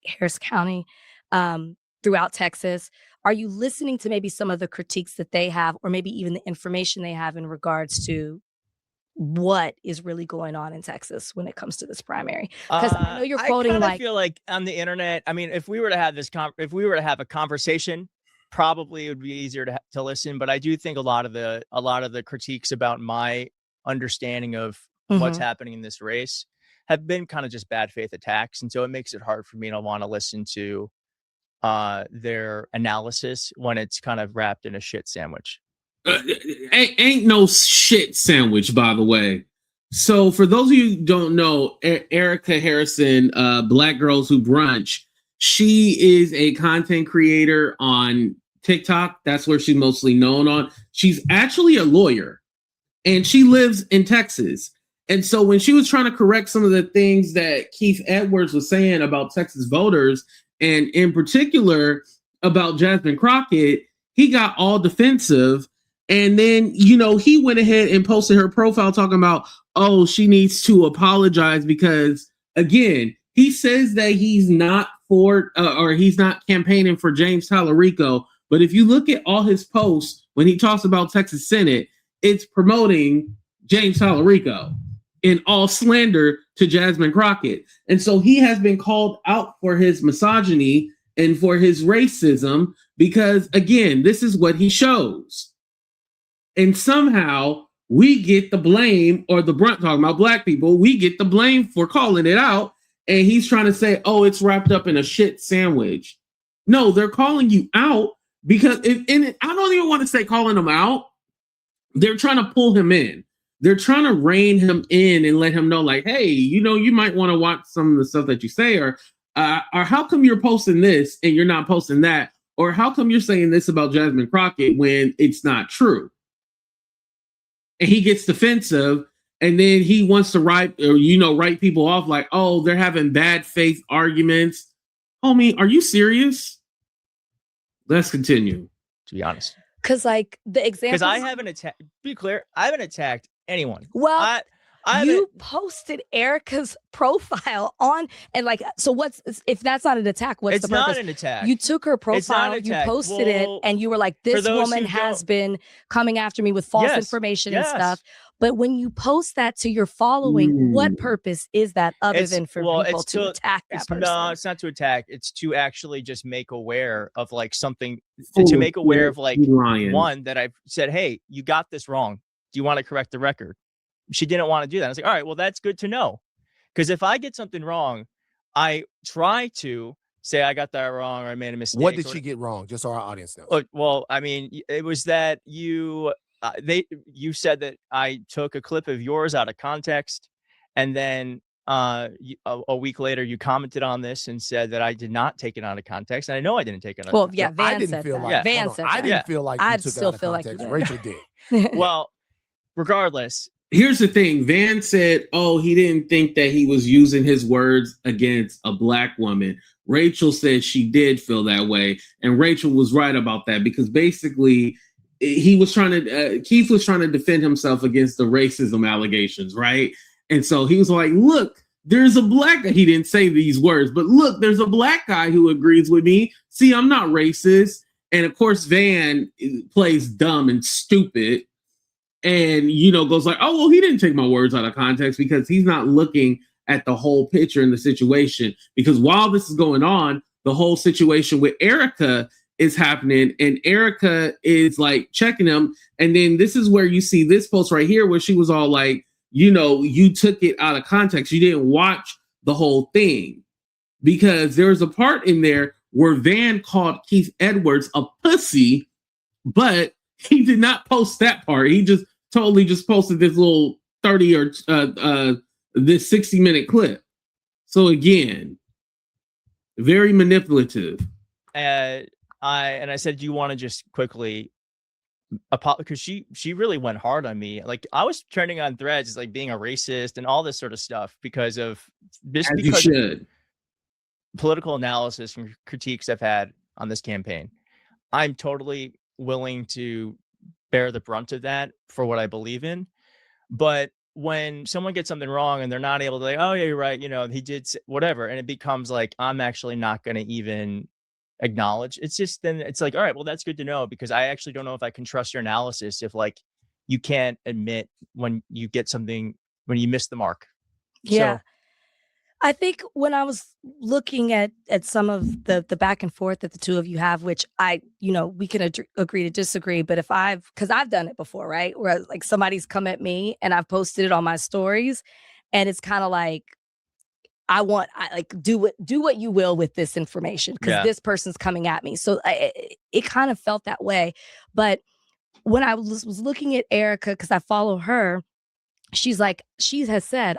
Harris County, throughout Texas. Are you listening to maybe some of the critiques that they have, or maybe even the information they have in regards to what is really going on in Texas when it comes to this primary? Because I know you're quoting, I feel like on the internet, I mean, if we were to have a conversation, probably it would be easier to listen. But I do think a lot of the critiques about my understanding of what's happening in this race have been kind of just bad faith attacks. And so it makes it hard for me to want to listen to their analysis when it's kind of wrapped in a shit sandwich. Ain't no shit sandwich, by the way. So for those of you who don't know, Erica Harrison, Black Girls Who Brunch, she is a content creator on TikTok. That's where she's mostly known on. She's actually a lawyer, and she lives in Texas. And so when she was trying to correct some of the things that Keith Edwards was saying about Texas voters, and in particular about Jasmine Crockett, he got all defensive. And then, he went ahead and posted her profile talking about, oh, she needs to apologize because, again, he says that he's not for or he's not campaigning for James Talarico. But if you look at all his posts when he talks about Texas Senate, it's promoting James Talarico in all slander to Jasmine Crockett. And so he has been called out for his misogyny and for his racism because, again, this is what he shows. And somehow we get the blame, or the brunt, talking about Black people, we get the blame for calling it out. And he's trying to say, oh, it's wrapped up in a shit sandwich. No, they're calling you out because, I don't even want to say calling him out. They're trying to pull him in. They're trying to rein him in and let him know, like, hey, you might want to watch some of the stuff that you say, or how come you're posting this and you're not posting that? Or how come you're saying this about Jasmine Crockett when it's not true? And he gets defensive, and then he wants to write people off like, oh, they're having bad faith arguments. Homie, are you serious? Let's continue. To be honest. Because, like, the example. Because I haven't attacked. Be clear, I haven't attacked anyone. Well, you posted Erica's profile on, and like, so if that's not an attack, what's the purpose? It's not an attack. You took her profile, you posted it, and you were like, this woman has been coming after me with false information and stuff. But when you post that to your following, what purpose is that other than for people to attack that person? No, it's not to attack. It's to actually just make aware of like something, to make aware of like one that I've said, hey, you got this wrong. Do you want to correct the record? She didn't want to do that. I was like, all right, well, that's good to know. Because if I get something wrong, I try to say I got that wrong or I made a mistake. What did she get wrong? Just so our audience knows. Well, I mean, it was that you you said that I took a clip of yours out of context, and then a week later you commented on this and said that I did not take it out of context, and I know I didn't take it out of Well, context. yeah, I Van didn't said feel that. like Yeah. Van said I that. didn't feel like you I'd took it still out of feel like you context. did. Rachel did. Well, regardless, Here's the thing. Van said, oh, he didn't think that he was using his words against a black woman. Rachel said she did feel that way. And Rachel was right about that because basically he was trying to, Keith was trying to defend himself against the racism allegations, right? And so he was like, look, there's a black guy. He didn't say these words, but look, there's a black guy who agrees with me. See, I'm not racist. And of course, Van plays dumb and stupid. And, goes like, oh, well, he didn't take my words out of context because he's not looking at the whole picture in the situation. Because while this is going on, the whole situation with Erica is happening and Erica is like checking him. And then this is where you see this post right here where she was all like, you took it out of context. You didn't watch the whole thing because there was a part in there where Van called Keith Edwards a pussy, but he did not post that part. He just totally just posted this little 30 or this 60-minute clip. So again, very manipulative. I said, do you want to just quickly because she really went hard on me. Like I was trending on Threads like being a racist and all this sort of stuff because of this. As you should. Political analysis and critiques I've had on this campaign. I'm totally willing to bear the brunt of that for what I believe in. But when someone gets something wrong and they're not able to like, oh yeah, you're right, he did whatever, and it becomes like I'm actually not going to even acknowledge. It's just then it's like, all right, well that's good to know because I actually don't know if I can trust your analysis if like you can't admit when you get something when you miss the mark. Yeah. So, I think when I was looking at some of the back and forth that the two of you have, which we can agree to disagree, but because I've done it before, right? Where like somebody's come at me and I've posted it on my stories and it's kind of like, I do what you will with this information because this person's coming at me. So it kind of felt that way. But when I was looking at Erica, because I follow her, she has said,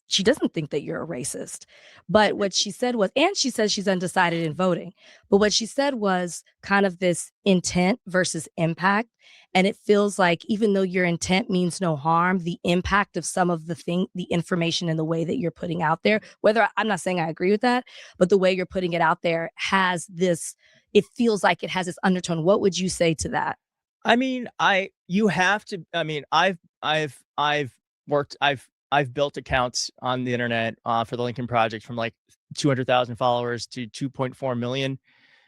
she doesn't think that you're a racist. But what she said was, and she says she's undecided in voting. But what she said was kind of this intent versus impact. And it feels like even though your intent means no harm, the impact of some of the information and the way that you're putting out there, I'm not saying I agree with that, but the way you're putting it out there it feels like it has this undertone. What would you say to that? I mean, I've built accounts on the internet for the Lincoln Project from like 200,000 followers to 2.4 million.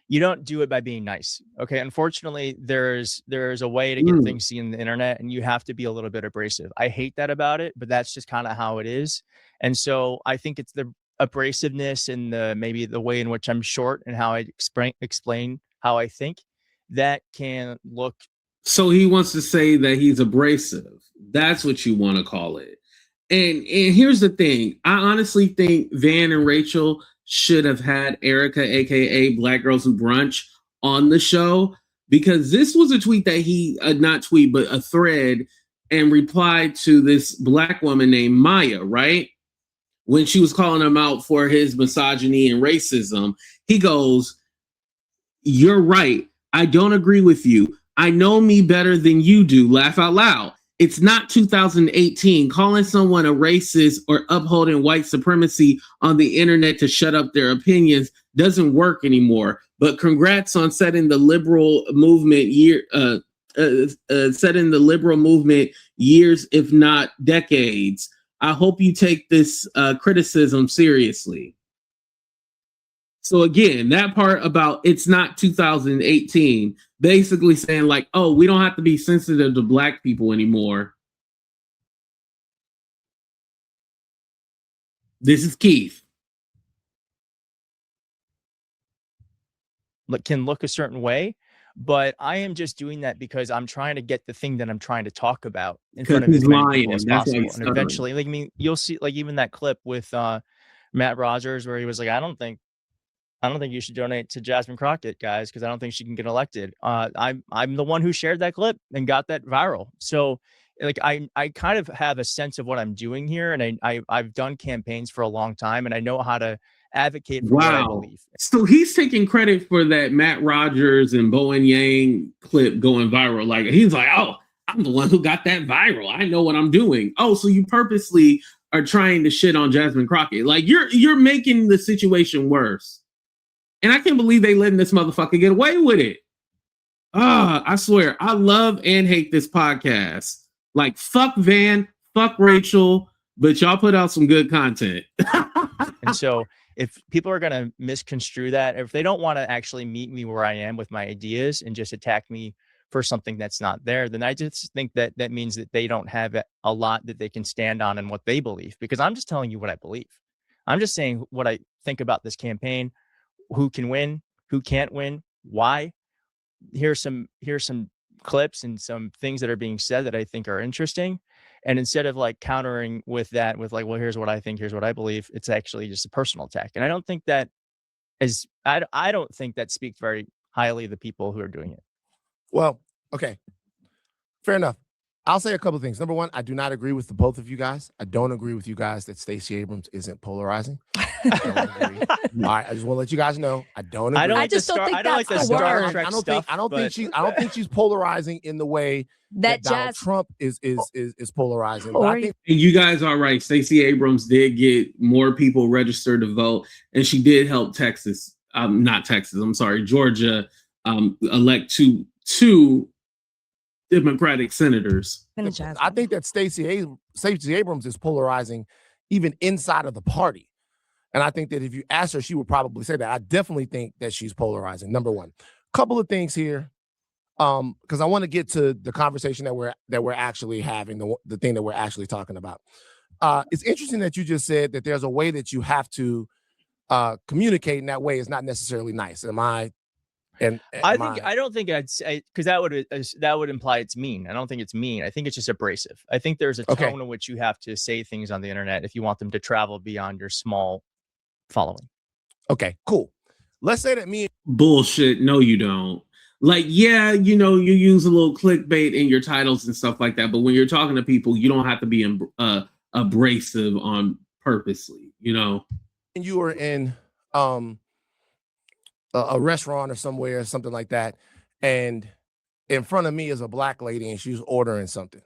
You don't do it by being nice. Okay. Unfortunately, there's a way to get things seen on the internet and you have to be a little bit abrasive. I hate that about it, but that's just kind of how it is. And so I think it's the abrasiveness and maybe the way in which I'm short and how I explain how I think that can look. So he wants to say that he's abrasive. That's what you want to call it. And here's the thing. I honestly think Van and Rachel should have had Erica, aka Black Girls Who Brunch, on the show because this was a tweet that not tweet, but a thread and replied to this black woman named Maya, right? When she was calling him out for his misogyny and racism, he goes, "You're right. I don't agree with you. I know me better than you do. Laugh out loud. It's not 2018. Calling someone a racist or upholding white supremacy on the internet to shut up their opinions doesn't work anymore. But congrats on setting the liberal movement years, if not decades. I hope you take this criticism seriously." So again, that part about it's not 2018, basically saying like, oh, we don't have to be sensitive to black people anymore. This is Keith. Can look a certain way, but I am just doing that because I'm trying to get the thing that I'm trying to talk about in front of as many people as possible. And eventually, like, I mean, you'll see like even that clip with Matt Rogers where he was like, I don't think I don't think you should donate to Jasmine Crockett, guys, because I don't think she can get elected. I'm the one who shared that clip and got that viral. So like I kind of have a sense of what I'm doing here, and I've done campaigns for a long time, and I know how to advocate for what I believe. So he's taking credit for that Matt Rogers and Bowen Yang clip going viral. Like he's like, oh, I'm the one who got that viral. I know what I'm doing. Oh, so you purposely are trying to shit on Jasmine Crockett. Like you're making the situation worse. And I can't believe they letting this motherfucker get away with it. I swear, I love and hate this podcast. Like, fuck Van, fuck Rachel, but y'all put out some good content. And so if people are going to misconstrue that, if they don't want to actually meet me where I am with my ideas and just attack me for something that's not there, then I just think that that means that they don't have a lot that they can stand on in what they believe, because I'm just telling you what I believe. I'm just saying what I think about this campaign, who can win, who can't win, why. Here's some clips and some things that are being said that I think are interesting. And instead of like countering with that, with like, well, here's what I think, here's what I believe, it's actually just a personal attack. And I don't think that I don't think that speaks very highly of the people who are doing it. Well, okay. Fair enough. I'll say a couple of things. Number one, I do not agree with the both of you guys. I don't agree with you guys that Stacey Abrams isn't polarizing. I don't agree. All right, I just want to let you guys know I don't agree. I don't I like just don't think that's the Star word. Trek I don't stuff, think she's polarizing in the way that Donald Trump is polarizing. But I think And you guys are right. Stacey Abrams did get more people registered to vote, and she did help Georgia elect two Democratic senators. I think that Stacey Abrams is polarizing even inside of the party. And I think that if you ask her, she would probably say that. I definitely think that she's polarizing. Number one, couple of things here, because I want to get to the conversation that we're actually having, the thing that we're actually talking about. It's interesting that you just said that there's a way that you have to communicate in that way is not necessarily nice. I don't think I'd say, because that would imply it's mean. I don't think it's mean. I think it's just abrasive. I think there's a tone in which you have to say things on the internet if you want them to travel beyond your small following. Okay, cool. Let's say that me. Bullshit. No, you don't. Like, yeah, you use a little clickbait in your titles and stuff like that. But when you're talking to people, you don't have to be abrasive on purposely, And you were in a restaurant or somewhere or something like that, and in front of me is a black lady and she's ordering something.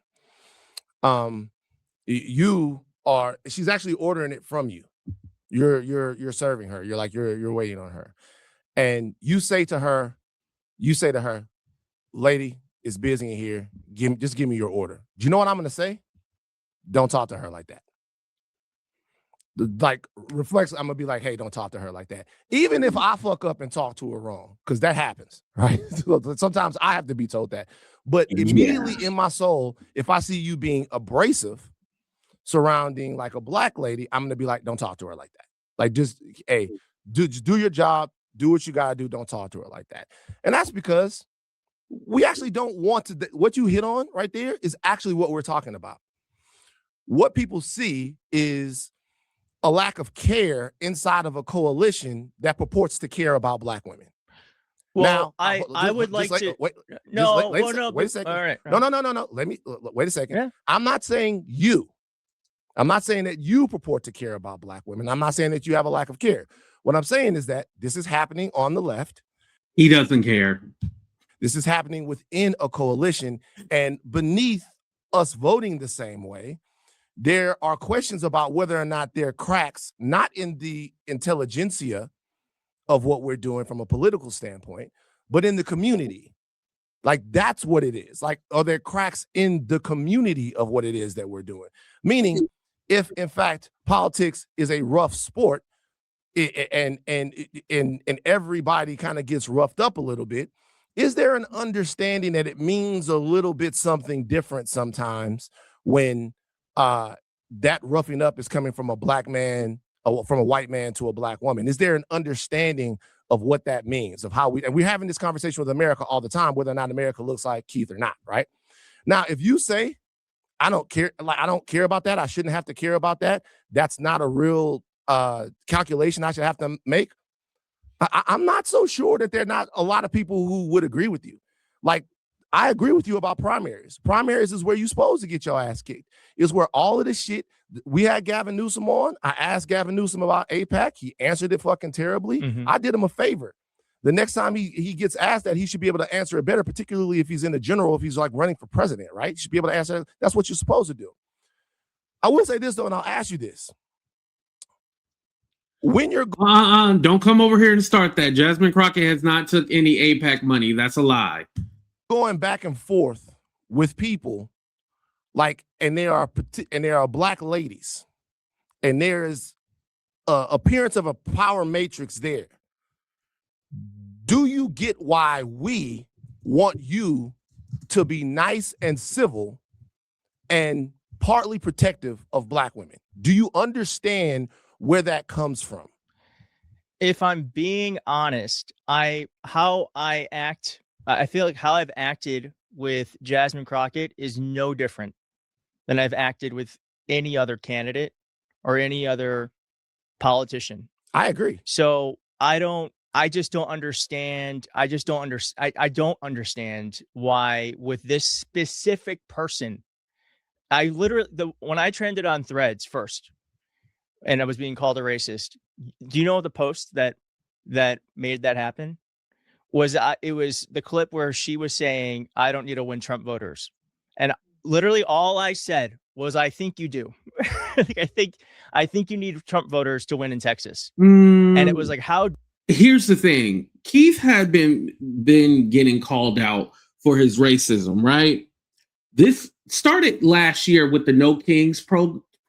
She's actually ordering it from you. You're serving her. You're waiting on her, and you say to her, lady, it's busy in here. Just give me your order. Do you know what I'm gonna say? Don't talk to her like that. Like reflex, I'm gonna be like, hey, don't talk to her like that. Even if I fuck up and talk to her wrong, because that happens, right? Sometimes I have to be told that. But immediately in my soul, if I see you being abrasive surrounding like a black lady, I'm gonna be like, don't talk to her like that. Like, just hey, do your job, do what you gotta do. Don't talk to her like that. And that's because we actually don't want to. What you hit on right there is actually what we're talking about. What people see is a lack of care inside of a coalition that purports to care about black women. Well, now, I would like to. Wait a second. All right. No. Wait a second. Yeah. I'm not saying you. I'm not saying that you purport to care about black women. I'm not saying that you have a lack of care. What I'm saying is that this is happening on the left. He doesn't care. This is happening within a coalition, and beneath us voting the same way, there are questions about whether or not there are cracks, not in the intelligentsia of what we're doing from a political standpoint, but in the community. Like, that's what it is. Like, are there cracks in the community of what it is that we're doing? Meaning, if in fact politics is a rough sport, and everybody kind of gets roughed up a little bit, is there an understanding that it means a little bit something different sometimes when that roughing up is coming from a black man, from a white man to a black woman? Is there an understanding of what that means, of how and we're having this conversation with America all the time, whether or not America looks like Keith or not, right? Now, if you say, I don't care about that, I shouldn't have to care about that, that's not a real calculation I should have to make, I'm not so sure that there are not a lot of people who would agree with you. Like, I agree with you about primaries. Primaries is where you're supposed to get your ass kicked. It's where all of this shit. We had Gavin Newsom on. I asked Gavin Newsom about AIPAC. He answered it fucking terribly. I did him a favor. The next time he gets asked that, he should be able to answer it better, particularly if he's in the general, if he's like running for president, right? You should be able to answer that. That's what you're supposed to do. I will say this, though, and I'll ask you this. When you're don't come over here and start that. Jasmine Crocket has not took any AIPAC money. That's a lie. Going back and forth with people, like, and there are black ladies, and there is appearance of a power matrix there. Do you get why we want you to be nice and civil and partly protective of black women? Do you understand where that comes from? If I'm being honest, I feel like how I've acted with Jasmine Crocket is no different than I've acted with any other candidate or any other politician. I agree. So I don't understand why with this specific person, when I trended on Threads first and I was being called a racist, do you know the post that made that happen? It was the clip where she was saying, I don't need to win Trump voters. And literally all I said was, I think you do. I think you need Trump voters to win in Texas. And it was like, how? Here's the thing. Keith had been getting called out for his racism, right? This started last year with the No Kings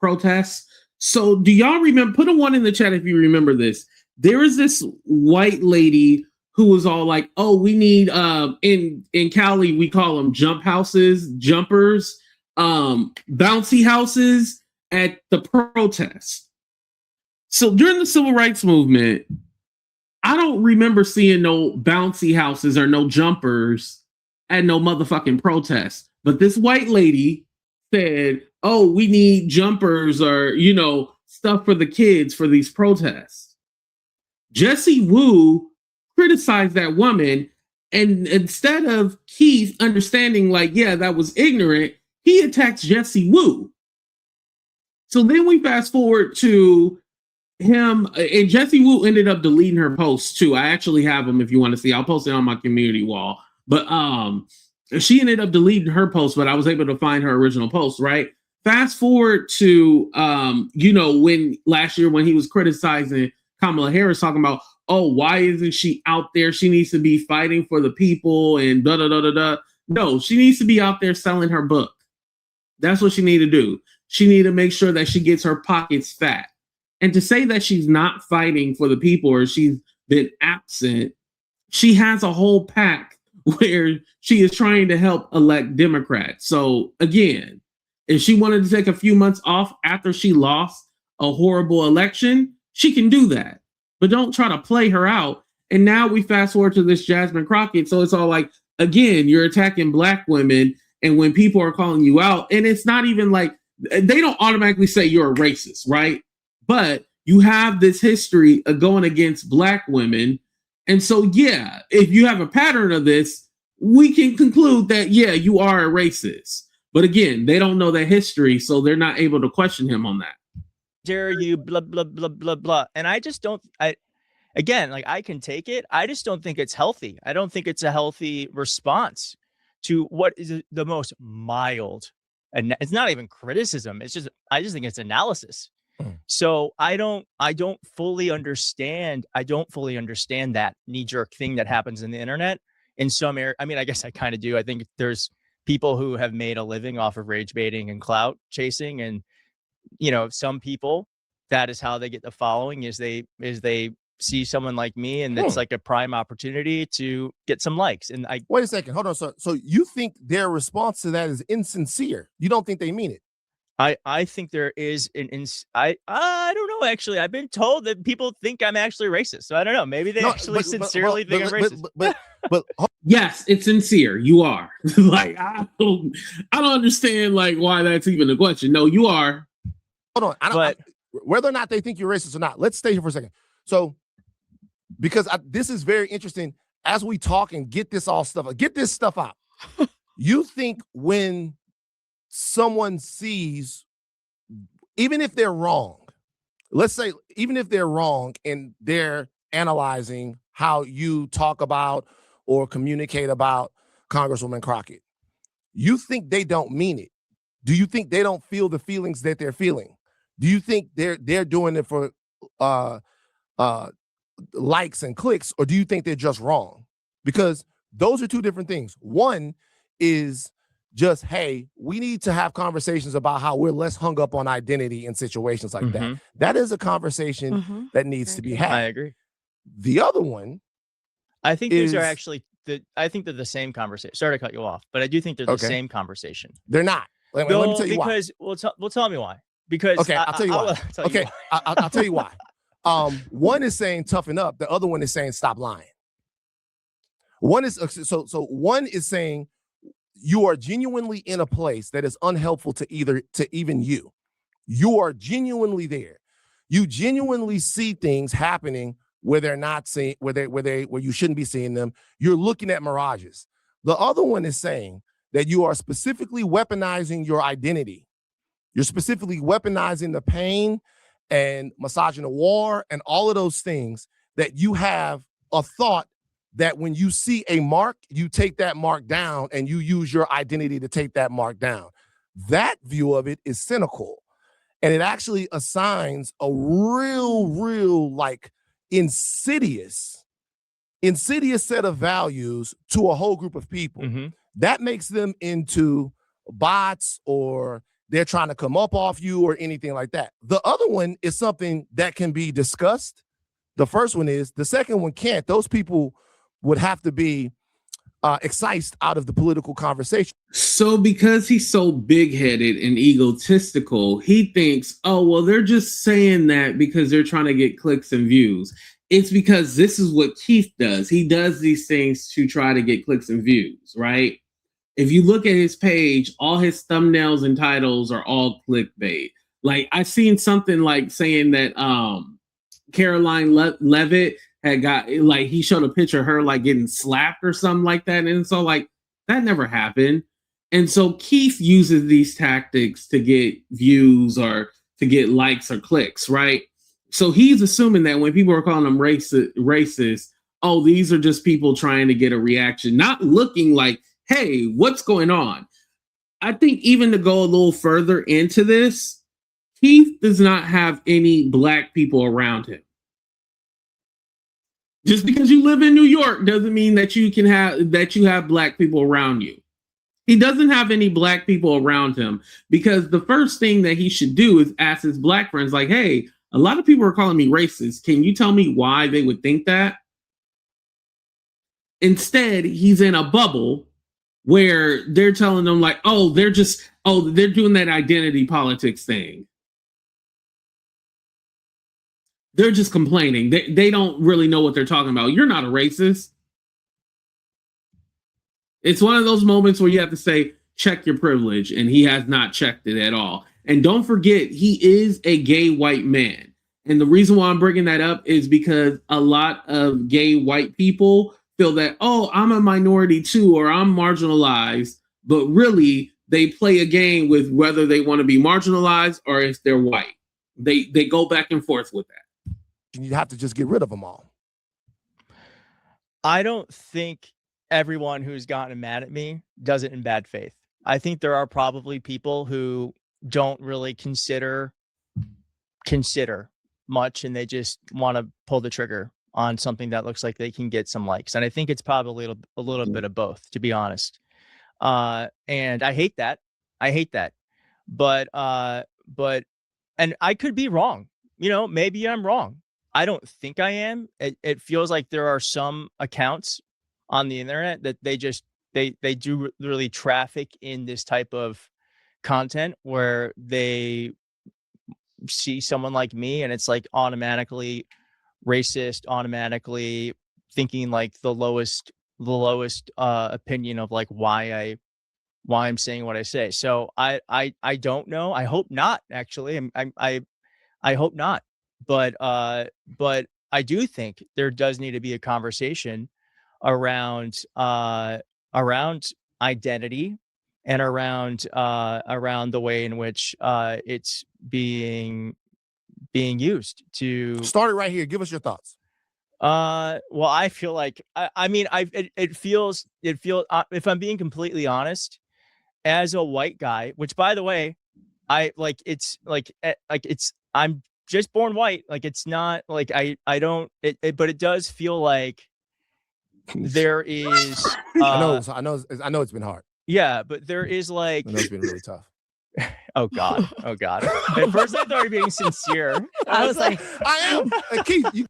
protests. So do y'all remember? Put a 1 in the chat if you remember this. There is this white lady who was all like, oh, we need, in Cali, we call them jumpers, bouncy houses at the protest. So during the civil rights movement, I don't remember seeing no bouncy houses or no jumpers at no motherfucking protest. But this white lady said, oh, we need jumpers or, stuff for the kids for these protests. Jesse Wu criticized that woman, and instead of Keith understanding like, yeah, that was ignorant, he attacks Jesse Wu. So then we fast forward to him, and Jesse Wu ended up deleting her posts too. I actually have them if you want to see. I'll post it on my community wall. But she ended up deleting her post, but I was able to find her original post, right? Fast forward to when last year when he was criticizing Kamala Harris, talking about, oh, why isn't she out there? She needs to be fighting for the people and da da da da da. No, she needs to be out there selling her book. That's what she need to do. She need to make sure that she gets her pockets fat. And to say that she's not fighting for the people or she's been absent, she has a whole pack where she is trying to help elect Democrats. So again, if she wanted to take a few months off after she lost a horrible election, she can do that. But don't try to play her out. And now we fast forward to this Jasmine Crocket. So it's all like, again, you're attacking black women. And when people are calling you out, and it's not even like, they don't automatically say you're a racist, right? But you have this history of going against black women. And so, yeah, if you have a pattern of this, we can conclude that, yeah, you are a racist. But again, they don't know that history, so they're not able to question him on that. Dare you, blah, blah, blah, blah, blah. And I just don't, I can take it. I just don't think it's healthy. I don't think it's a healthy response to what is the most mild. And it's not even criticism. I just think it's analysis. So I don't fully understand. I don't fully understand that knee-jerk thing that happens in the internet in some area. I mean, I guess I kind of do. I think there's people who have made a living off of rage baiting and clout chasing. And, some people, that is how they get the following is they see someone like me, and it's like a prime opportunity to get some likes. And wait a second, hold on. So you think their response to that is insincere? You don't think they mean it? I think there is I don't know, actually. I've been told that people think I'm actually racist. So I don't know. Maybe they sincerely think I'm racist. But yes, it's sincere. You are. Like, I don't understand like why that's even a question. No, you are. Hold on. Whether or not they think you're racist or not, let's stay here for a second. So because this is very interesting. As we talk and get this stuff out. You think when someone sees, even if they're wrong, let's say, even if they're wrong and they're analyzing how you talk about or communicate about Congresswoman Crockett, you think they don't mean it? Do you think they don't feel the feelings that they're feeling? Do you think they're doing it for likes and clicks, or do you think they're just wrong? Because those are two different things. One is just, hey, we need to have conversations about how we're less hung up on identity in situations like that. That is a conversation that needs to be had. I agree. The other one, I think these are actually I think they're the same conversation. Sorry to cut you off, but I do think they're the same conversation. They're not. Let me tell you why. Well, tell me why. Because I'll tell you why. I'll tell you why. One is saying toughen up. The other one is saying stop lying. One is so one is saying you are genuinely in a place that is unhelpful to even you. You are genuinely there. You genuinely see things happening where they're not seeing, where you shouldn't be seeing them. You're looking at mirages. The other one is saying that you are specifically weaponizing your identity. You're specifically weaponizing the pain and massaging the war and all of those things, that you have a thought that when you see a mark, you take that mark down and you use your identity to take that mark down. That view of it is cynical. And it actually assigns a real like insidious set of values to a whole group of people. That makes them into bots, or they're trying to come up off you or anything like that. The other one is something that can be discussed. The first one is. The second one can't. Those people would have to be excised out of the political conversation. So because he's so big-headed and egotistical, he thinks, oh, well, they're just saying that because they're trying to get clicks and views. It's because this is what Keith does. He does these things to try to get clicks and views, right? If you look at his page, all his thumbnails and titles are all clickbait. Like, I've seen something like saying that Caroline Levitt had got, like, he showed a picture of her like getting slapped or something like that. And so, like, that never happened. And so Keith uses these tactics to get views or to get likes or clicks, right? So he's assuming that when people are calling him racist, oh, these are just people trying to get a reaction, not looking like, hey, what's going on? I think even to go a little further into this, Keith does not have any black people around him. Just because you live in New York doesn't mean that you have black people around you. He doesn't have any black people around him, because the first thing that he should do is ask his black friends, like, hey, a lot of people are calling me racist. Can you tell me why they would think that? Instead, he's in a bubble where they're telling them, like, they're doing that identity politics thing. They're just complaining. They don't really know what they're talking about. You're not a racist. It's one of those moments where you have to say, check your privilege, and he has not checked it at all. And don't forget, he is a gay white man. And the reason why I'm bringing that up is because a lot of gay white people feel that, oh, I'm a minority too, or I'm marginalized. But really, they play a game with whether they want to be marginalized or if they're white. They go back and forth with that. You have to just get rid of them all. I don't think everyone who's gotten mad at me does it in bad faith. I think there are probably people who don't really consider much, and they just want to pull the trigger on something that looks like they can get some likes. And I think it's probably a little bit of both, to be honest. And I hate that. But and I could be wrong. Maybe I'm wrong. I don't think I am. It feels like there are some accounts on the internet that they do really traffic in this type of content where they see someone like me and it's like automatically racist, automatically thinking like the lowest opinion of like why I'm saying what I say. So I don't know. I hope not, actually. I hope not. But I do think there does need to be a conversation around identity and around the way in which it's being used to Start it right here. Give us your thoughts. well, I feel like it feels if I'm being completely honest, as a white guy, which by the way, I'm just born white. Like it's not like I don't but it does feel like there is I know it's been hard. yeah, but there is like I know it's been really tough. oh god. At first I thought you were being sincere. I was like, I am. Keith, you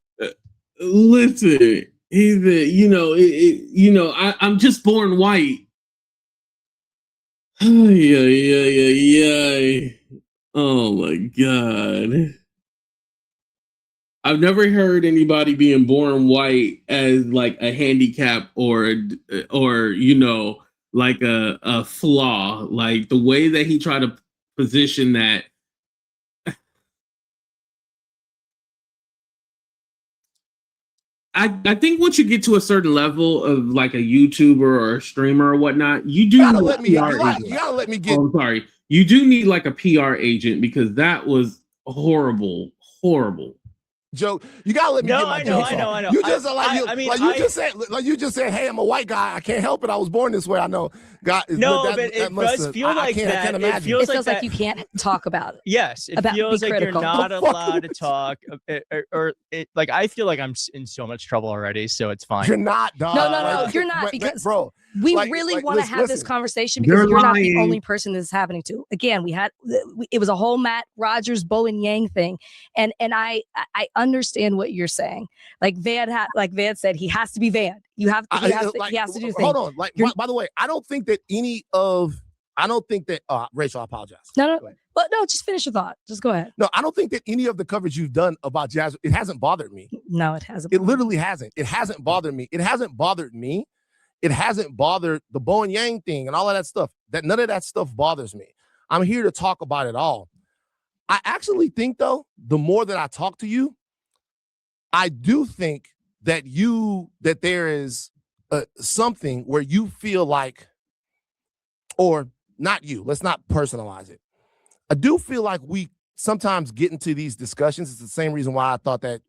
Listen, he's I'm just born white. Yeah. Oh my God. I've never heard anybody being born white as like a handicap or like a flaw. Like the way that he tried to position that. I think once you get to a certain level of like a YouTuber or a streamer or whatnot, you do gotta let me. You PR gotta agent. let me get. Oh, I'm sorry. You do need like a PR agent because that was horrible. Joe, you gotta let me No, get my I know, jokes I know, off. I know. You just you I just said, hey, I'm a white guy. I can't help it. I was born this way. I know. God, No, that, but that it must does have- feel I like can't, I that. can't It imagine. feels it like feels like that. you can't talk about it. Yes, it About feels be like critical. you're not The fuck allowed to was- talk, like I feel like I'm in so much trouble already, so it's fine. You're not, dog. No, Like, you're not, but, because bro. We Like- really like, want to listen- have this listen. conversation because You're you're not the lying. only person this is happening to. Again, it was a whole Matt Rogers, Bowen Yang thing, and I understand what you're saying. Like Van said, he has to be Van. He has to do the thing. Hold on. Like, by the way, I don't think that Rachel, I apologize. No, Go ahead. but no, just finish your thought. Just go ahead. No, I don't think that any of the coverage you've done about Jasmine, it hasn't bothered me. No, it hasn't. It literally hasn't. It hasn't bothered me. It hasn't bothered me. It hasn't bothered the Bowen Yang thing and all of that stuff. None of that stuff bothers me. I'm here to talk about it all. I actually think, though, the more that I talk to you, I do think that there is something where you feel like, or not you, let's not personalize it. I do feel like we sometimes get into these discussions. It's the same reason why I thought that,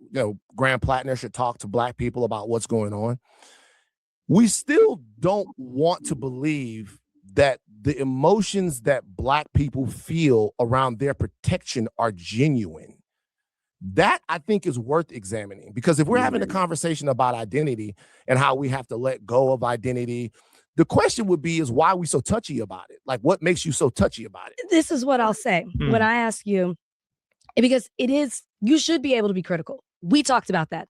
Graham Plattner should talk to Black people about what's going on. We still don't want to believe that the emotions that Black people feel around their protection are genuine. That, I think, is worth examining, because if we're having a conversation about identity and how we have to let go of identity, the question would be, is why are we so touchy about it? Like, what makes you so touchy about it? This is what I'll say when I ask you, because you should be able to be critical. We talked about that.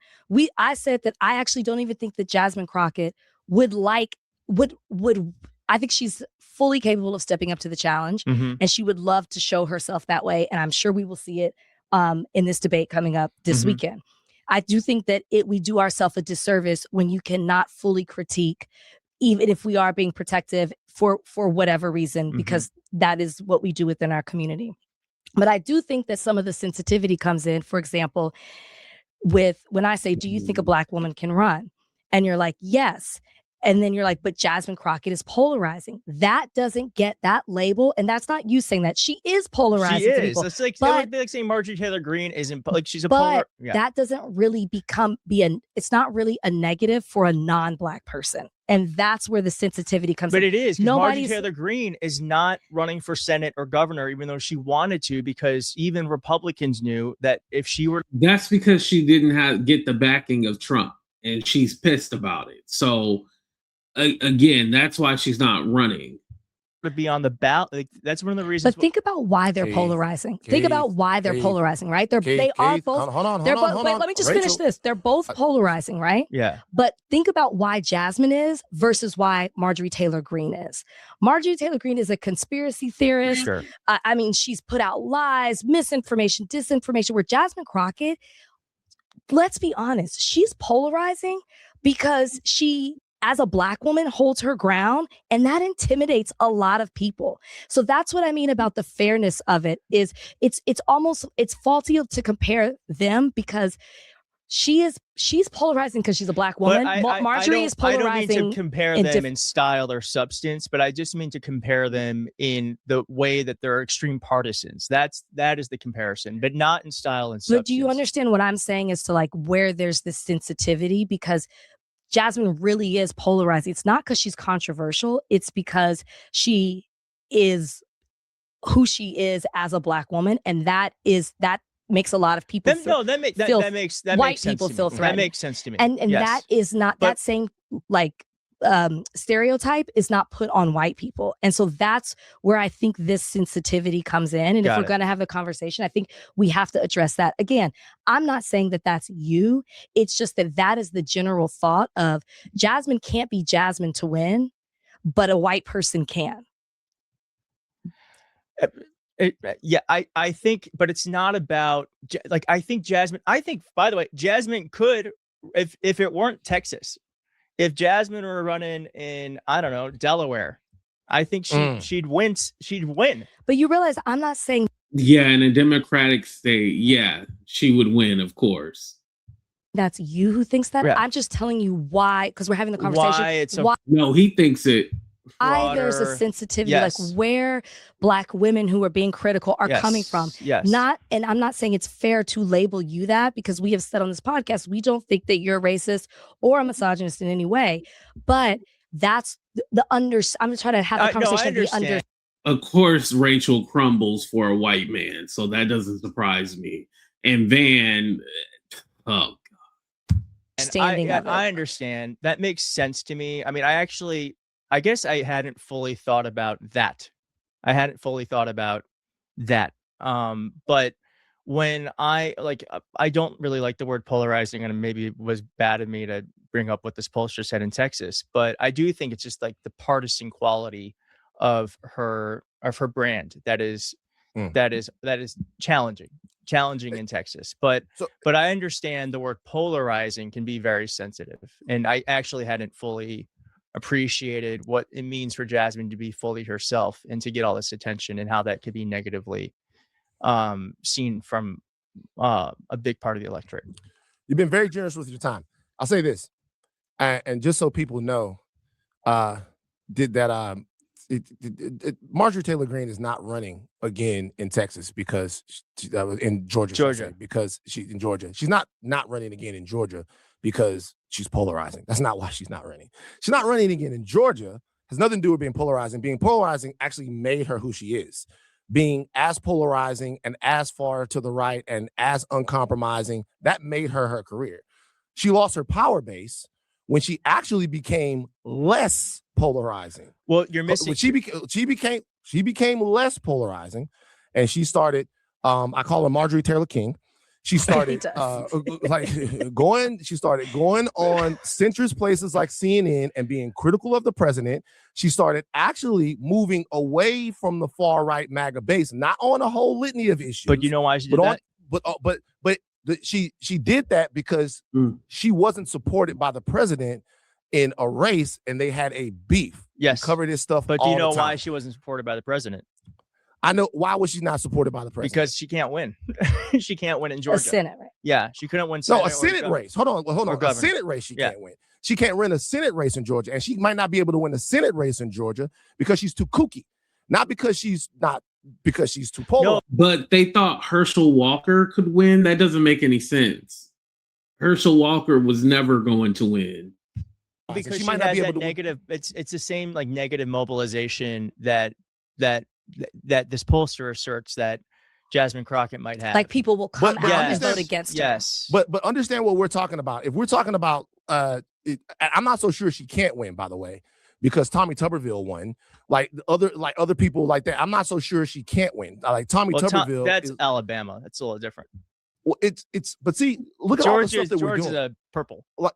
I said that I actually don't even think that Jasmine Crocket would I think she's fully capable of stepping up to the challenge, and she would love to show herself that way. And I'm sure we will see it in this debate coming up this weekend. I do think that we do ourselves a disservice when you cannot fully critique, even if we are being protective for whatever reason, because that is what we do within our community. But I do think that some of the sensitivity comes in, for example, with when I say, do you think a Black woman can run? And you're like, yes. And then you're like, but Jasmine Crocket is polarizing. That doesn't get that label. And that's not you saying that. She is polarizing She to is. people. It's like, but, it would be like saying Marjorie Taylor Greene isn't, like, she's a but yeah. that doesn't really it's not really a negative for a non-Black person. And that's where the sensitivity comes in. But it is. Marjorie Taylor Greene is not running for Senate or governor, even though she wanted to, because even Republicans knew that if she were. That's because she didn't get the backing of Trump, and she's pissed about it. So again, that's why she's not running. To be on the ballot, like, that's one of the reasons. But think about why they're polarizing. Think about why they're polarizing, right? They are both. Hold on. Wait, let me just finish this. They're both polarizing, right? Yeah. But think about why Jasmine is versus why Marjorie Taylor Greene is. Marjorie Taylor Greene is a conspiracy theorist. Sure. I mean, she's put out lies, misinformation, disinformation. Where Jasmine Crocket, let's be honest, she's polarizing because she, as a Black woman, holds her ground, and that intimidates a lot of people. So that's what I mean about the fairness of it. Is it's faulty to compare them, because she's polarizing because she's a black woman. Marjorie is polarizing. I don't mean to compare them in style or substance, but I just mean to compare them in the way that they're extreme partisans. That is the comparison, but not in style and substance. But do you understand what I'm saying as to like where there's this sensitivity? Because Jasmine really is polarizing. It's not because she's controversial. It's because she is who she is as a black woman, and that makes a lot of people that makes white sense people to me. feel threatened. That makes sense to me. And yes. that is not that same like stereotype is not put on white people. And so that's where I think this sensitivity comes in. And if we're going to have a conversation, I think we have to address that. Again, I'm not saying that that's you. It's just that is the general thought of Jasmine can't be Jasmine to win, but a white person can. I think, but it's not about like, I think, by the way, Jasmine could, if it weren't Texas, if Jasmine were running in, I don't know, Delaware, I think she'd win. But you realize I'm not saying. Yeah, in a Democratic state, yeah, she would win, of course. That's you who thinks that. Yeah. I'm just telling you why, because we're having the conversation. No, he thinks it. Why there's a sensitivity, like where black women who are being critical are coming from. Yes. And I'm not saying it's fair to label you that, because we have said on this podcast, we don't think that you're racist or a misogynist in any way. But that's I'm trying to have the conversation. Of course, Rachel crumbles for a white man, so that doesn't surprise me. And Van, oh God. I understand. That makes sense to me. I mean, I guess I hadn't fully thought about that. But when I don't really like the word polarizing, and maybe it was bad of me to bring up what this pollster said in Texas, but I do think it's just like the partisan quality of her brand that is challenging in Texas. But I understand the word polarizing can be very sensitive, and I actually hadn't fully appreciated what it means for Jasmine to be fully herself and to get all this attention, and how that could be negatively seen from a big part of the electorate. You've been very generous with your time. I'll say this, and just so people know, Marjorie Taylor Greene is not running again in Texas because in Georgia. Because she's in Georgia. She's not running again in Georgia because she's polarizing. That's not why she's not running. She's not running again in Georgia. Has nothing to do with being polarizing. Being polarizing actually made her who she is. Being as polarizing and as far to the right and as uncompromising, that made her career. She lost her power base when she actually became less polarizing. Well, you're missing. When she became less polarizing, and she started. I call her Marjorie Taylor King. She started She started going on centrist places like CNN and being critical of the president. She started actually moving away from the far right MAGA base, not on a whole litany of issues. But you know why she did that? She did that because she wasn't supported by the president in a race, and they had a beef. Yes, cover this stuff. But do you know why she wasn't supported by the president? I know. Why was she not supported by the president? Because she can't win. She can't win in Georgia. A Senate, right? Yeah, she couldn't win. No, a Senate race. Hold on. A Senate race she can't win. She can't win a Senate race in Georgia, and she might not be able to win a Senate race in Georgia because she's too kooky, not because she's too polar. No, but they thought Herschel Walker could win. That doesn't make any sense. Herschel Walker was never going to win. Because she might not be able to negative. It's the same like negative mobilization that this pollster asserts that Jasmine Crockett might have. Like people will come out and vote against her. Yes. But understand what we're talking about. If we're talking about, I'm not so sure she can't win, by the way, because Tommy Tuberville won. Like other people like that. I'm not so sure she can't win. Like Tommy Tuberville. That's Alabama. That's a little different. Well, but see, look at all the stuff that we're doing. Georgia's purple. Look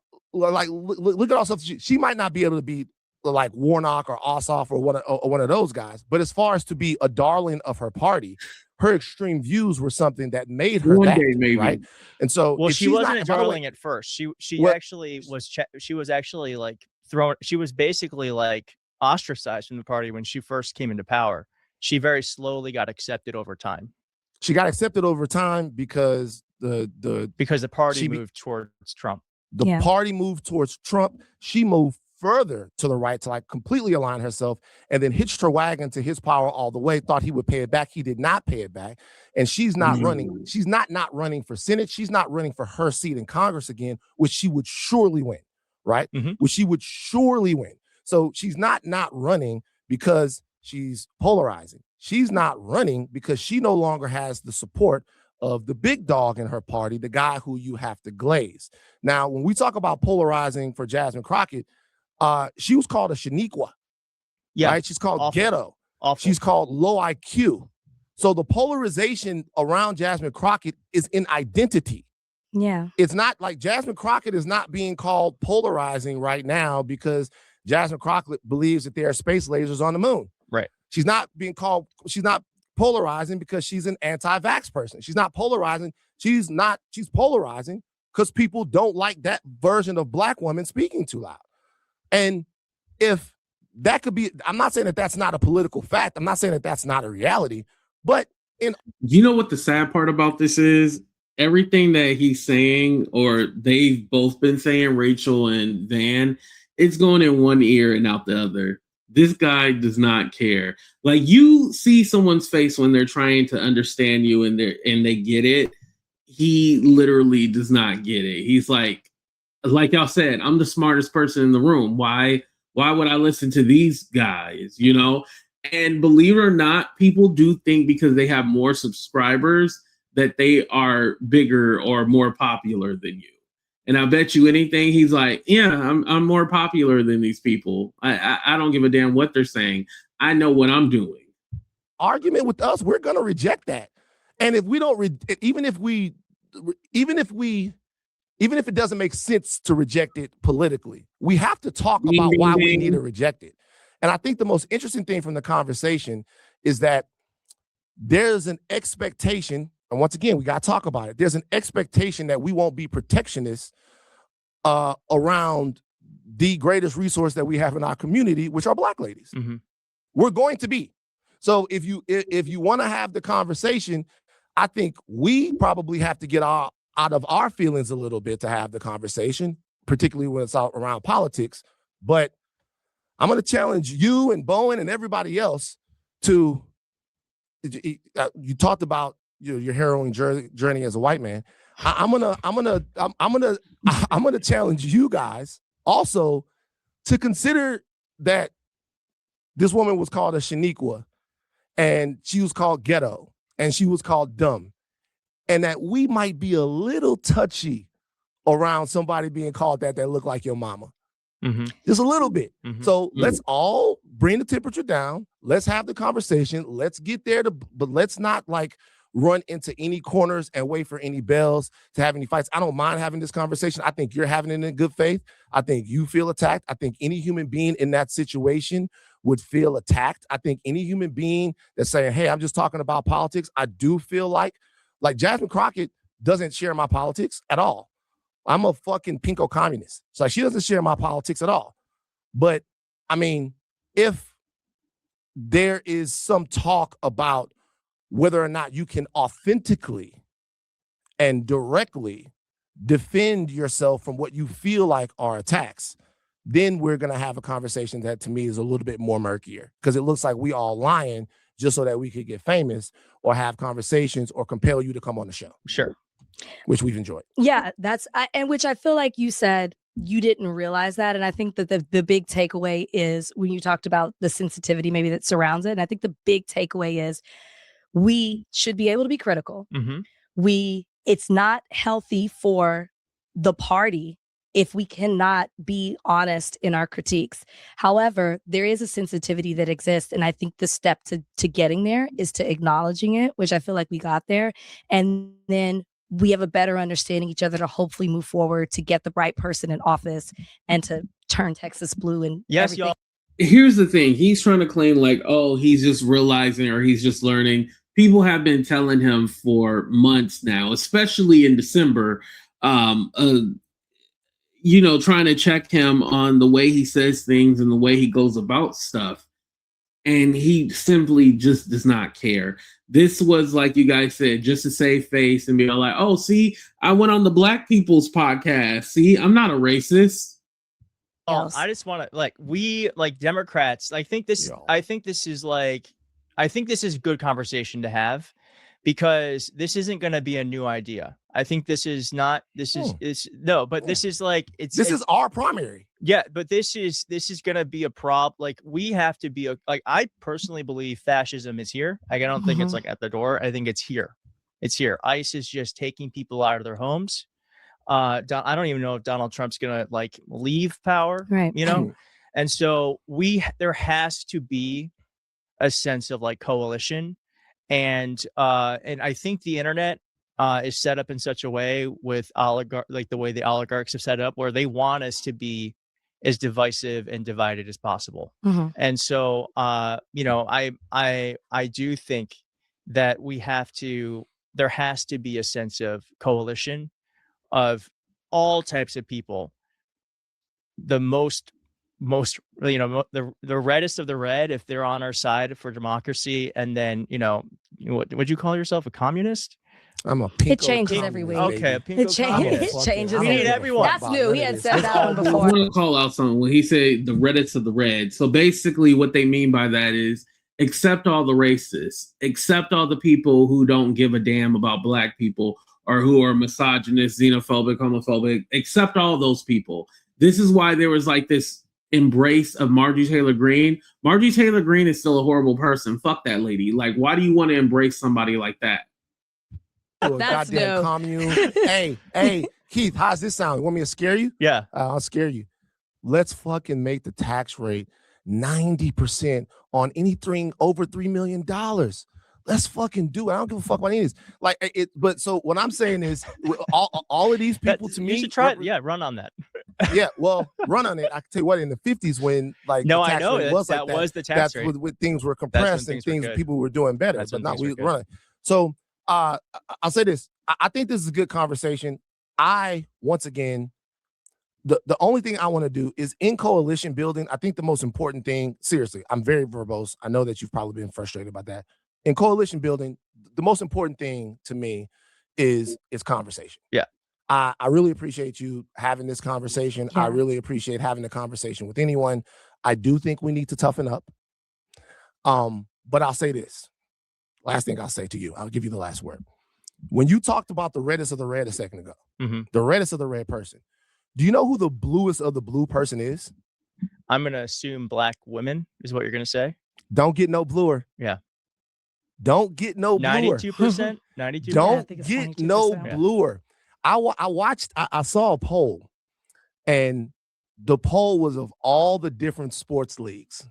at all stuff. She might not be able to be like Warnock or Ossoff or one of those guys. But as far as to be a darling of her party, her extreme views were something that made her one that, day, maybe. right? And so, well, she wasn't a darling at first. She actually was. She was actually like thrown. She was basically like ostracized from the party when she first came into power. She very slowly got accepted over time. She got accepted over time because because the party she- moved towards Trump. The Yeah. party moved towards Trump. She moved further to the right to like completely align herself, and then hitched her wagon to his power all the way. Thought he would pay it back. He did not pay it back. And she's not running. She's not running for Senate. She's not running for her seat in Congress again, which she would surely win, right? Mhm. Which she would surely win. So she's not running because she's polarizing. She's not running because she no longer has the support of the big dog in her party, the guy who you have to glaze. Now, when we talk about polarizing for Jasmine Crockett, she was called a Shaniqua, Yeah, right? She's called awful. ghetto. awful. She's called low IQ. So the polarization around Jasmine Crockett is in identity. Yeah. It's not like Jasmine Crockett is not being called polarizing right now because Jasmine Crockett believes that there are space lasers on the moon. Right. She's not polarizing because she's an anti-vax person. She's not polarizing. She's polarizing because people don't like that version of Black woman speaking too loud. And if that could be, I'm not saying that that's not a political fact. I'm not saying that that's not a reality, but You know what the sad part about this is? Everything that he's saying, or they've both been saying, Rachel and Van, it's going in one ear and out the other. This guy does not care. Like, you see someone's face when they're trying to understand you and they get it. He literally does not get it. He's like y'all said, I'm the smartest person in the room. Why would I listen to these guys? You know? And believe it or not, people do think because they have more subscribers that they are bigger or more popular than you. And I bet you anything, he's like, yeah, I'm more popular than these people. I don't give a damn what they're saying. I know what I'm doing. argument with us, we're going to reject that. And if we don't, even if it doesn't make sense to reject it politically, we have to talk about why we need to reject it. And I think the most interesting thing from the conversation is that there's an expectation, and once again, we got to talk about it. There's an expectation that we won't be protectionists around the greatest resource that we have in our community, which are Black ladies. Mhm. We're going to be. So if you want to have the conversation, I think we probably have to get out of our feelings a little bit to have the conversation, particularly when it's out around politics. But I'm going to challenge you and Bowen and everybody else to. You talked about your harrowing journey as a white man. I'm gonna challenge you guys also to consider that this woman was called a Shaniqua, and she was called ghetto, and she was called dumb, and that we might be a little touchy around somebody being called that look like your mama. Mm-hmm. Just a little bit. Mm-hmm. So let's all bring the temperature down. Let's have the conversation. Let's get there but let's not like run into any corners and wait for any bells to have any fights. I don't mind having this conversation. I think you're having it in good faith. I think you feel attacked. I think any human being in that situation would feel attacked. I think any human being that's saying, hey, I'm just talking about politics. I do feel like Jasmine Crockett doesn't share my politics at all. I'm a fucking pinko communist. So she doesn't share my politics at all. But I mean, if there is some talk about whether or not you can authentically and directly defend yourself from what you feel like are attacks, then we're going to have a conversation that to me is a little bit more murkier, because it looks like we all lying just so that we could get famous or have conversations or compel you to come on the show. Sure. Which we've enjoyed. Yeah, and which I feel like you said you didn't realize that. And I think that the big takeaway is when you talked about the sensitivity maybe that surrounds it. And I think the big takeaway is we should be able to be critical. Mm-hmm. It's not healthy for the party if we cannot be honest in our critiques. However, there is a sensitivity that exists. And I think the step to getting there is to acknowledging it, which I feel like we got there. And then we have a better understanding each other to hopefully move forward to get the right person in office and to turn Texas blue. And yes, everything. y'all. Here's the thing. He's trying to claim like, oh, he's just realizing or he's just learning. People have been telling him for months now, especially in December, trying to check him on the way he says things and the way he goes about stuff. And he simply just does not care. This was, like you guys said, just to save face and be like, oh, see, I went on the Black People's podcast. See, I'm not a racist. Oh, I just want to we Democrats. I think this is good conversation to have, because this isn't going to be a new idea. I think this is not. This is this is this is our primary. Yeah, but this is going to be a problem. We have to be I personally believe fascism is here. I don't think it's at the door. I think it's here. It's here. ICE is just taking people out of their homes. I don't even know if Donald Trump's gonna leave power, right? And so there has to be a sense of coalition, and I think the internet is set up in such a way with the way the oligarchs have set up, where they want us to be as divisive and divided as possible. And so I do think that there has to be a sense of coalition of all types of people. The the reddest of the red, if they're on our side for democracy, and then what would you call yourself, a communist? I'm a pinko. It changes every week. Okay, it changes. We need everyone. That's new. He had said that one I before. want to call out something when he said the reddest of the red. So basically, what they mean by that is accept all the racists, accept all the people who don't give a damn about Black people, or who are misogynist, xenophobic, homophobic, accept all those people. This is why there was this embrace of Marjorie Taylor Greene. Marjorie Taylor Greene is still a horrible person. Fuck that lady. Why do you want to embrace somebody like that? That's goddamn commune. hey, Keith, how's this sound? You want me to scare you? Yeah. I'll scare you. Let's fucking make the tax rate 90% on anything over $3 million. Let's fucking do it. I don't give a fuck about any of this. But so what I'm saying is, all of these people, to me, you should try it. Yeah, run on that. Yeah, well, run on it. I can tell you what, in the 50s, when no, the tax I know rate was that was the tax that's rate. when things were compressed and people were doing better. That's but when not we were running. So I'll say this. I think this is a good conversation. Once again, the only thing I want to do is in coalition building. I think the most important thing, seriously, I'm very verbose. I know that you've probably been frustrated about that. In coalition building, the most important thing to me is conversation. Yeah. I really appreciate you having this conversation. Yeah. I really appreciate having a conversation with anyone. I do think we need to toughen up. But I'll say this. Last thing I'll say to you, I'll give you the last word. When you talked about the reddest of the red a second ago, the reddest of the red person, do you know who the bluest of the blue person is? I'm going to assume Black women is what you're going to say. Don't get no bluer. Yeah. Don't get no bluer. 92%. 92%. Don't get no bluer. I saw a poll, and the poll was of all the different sports leagues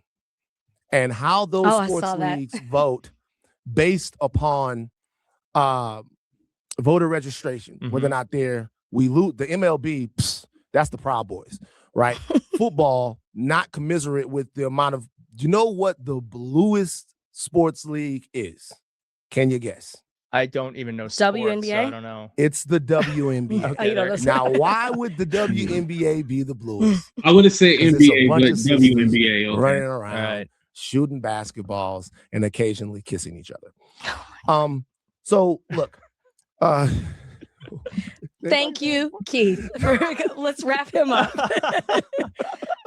and how those sports leagues vote based upon voter registration, whether or not we lose. The MLB, that's the Proud Boys, right? Football, not commensurate with the amount of, you know what the bluest sports league is? Can you guess? I don't even know sports, WNBA? so I don't know. It's the WNBA. Okay, now, why would the WNBA be the bluest? I would say NBA, but WNBA. Okay. Running around, shooting basketballs, and occasionally kissing each other. So look, thank you, Keith. Let's wrap him up.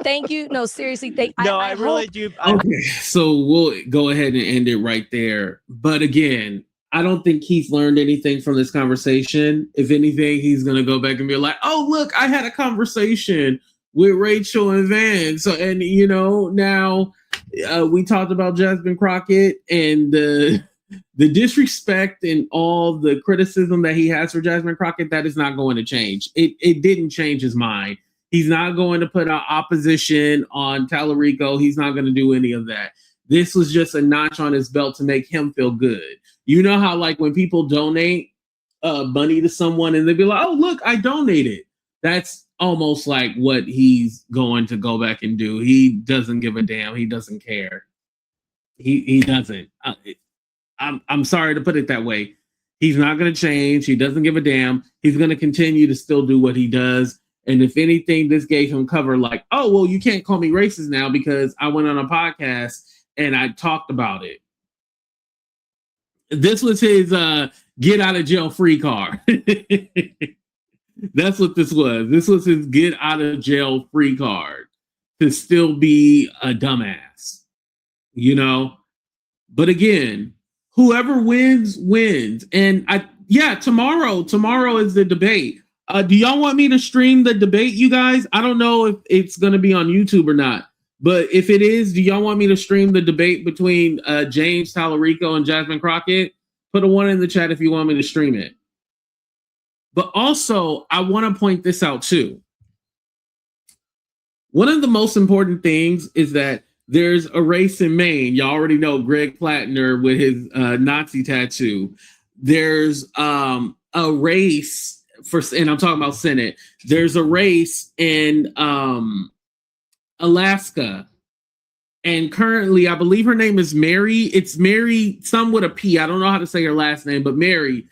Thank you. No, seriously. I really do. Okay, so we'll go ahead and end it right there. But again, I don't think Keith learned anything from this conversation. If anything, he's going to go back and be like, oh, look, I had a conversation with Rachel and Van. So, and now we talked about Jasmine Crocket and the disrespect and all the criticism that he has for Jasmine Crocket. That is not going to change. It didn't change his mind. He's not going to put out opposition on Talarico. He's not going to do any of that. This was just a notch on his belt to make him feel good. You know how when people donate money to someone and they be like, oh, look, I donated. That's almost like what he's going to go back and do. He doesn't give a damn. He doesn't care. He doesn't. I'm sorry to put it that way. He's not going to change. He doesn't give a damn. He's going to continue to still do what he does. And if anything, this gave him cover oh, well, you can't call me racist now because I went on a podcast and I talked about it. This was his get out of jail free card. That's what this was. This was his get out of jail free card to still be a dumbass, you know? But again, whoever wins, wins. And tomorrow is the debate. Do y'all want me to stream the debate, you guys? I don't know if it's going to be on YouTube or not. But if it is, do y'all want me to stream the debate between James Talarico and Jasmine Crocket? Put a 1 in the chat if you want me to stream it. But also, I want to point this out too. One of the most important things is that there's a race in Maine. You already know Greg Plattner with his Nazi tattoo. There's a race for, and I'm talking about Senate. There's a race in Alaska. And currently, I believe her name is Mary. It's Mary, some with a P. I don't know how to say her last name, but Mary.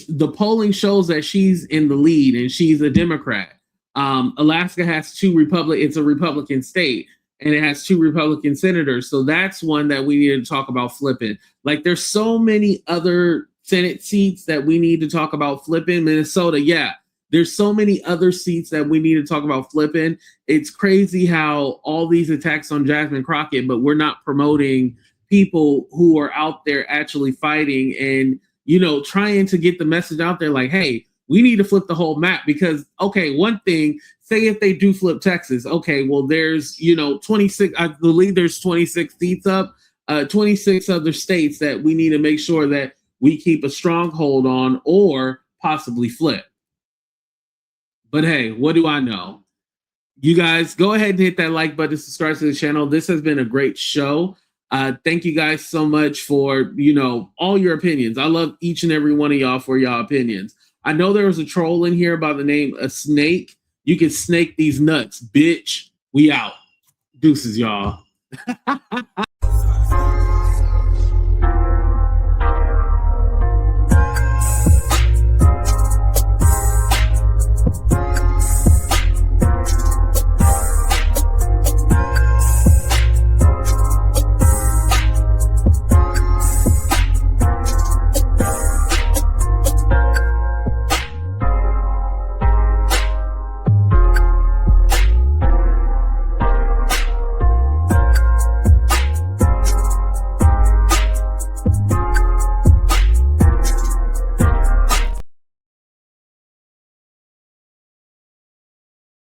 The polling shows that she's in the lead and she's a Democrat. Alaska has it's a Republican state, and it has 2 Republican senators. So that's one that we need to talk about flipping. Like, there's so many other Senate seats that we need to talk about flipping. Minnesota, yeah. There's so many other seats that we need to talk about flipping. It's crazy how all these attacks on Jasmine Crocket, but we're not promoting people who are out there actually fighting and, you know, trying to get the message out there like, hey, we need to flip the whole map because, okay, one thing, say if they do flip Texas, okay, well, there's, 26, I believe there's 26 seats up, 26 other states that we need to make sure that we keep a stronghold on or possibly flip. But hey, what do I know? You guys, go ahead and hit that like button, subscribe to the channel. This has been a great show. Thank you guys so much for, all your opinions. I love each and every one of y'all for y'all opinions. I know there was a troll in here by the name of Snake. You can snake these nuts, bitch. We out. Deuces, y'all.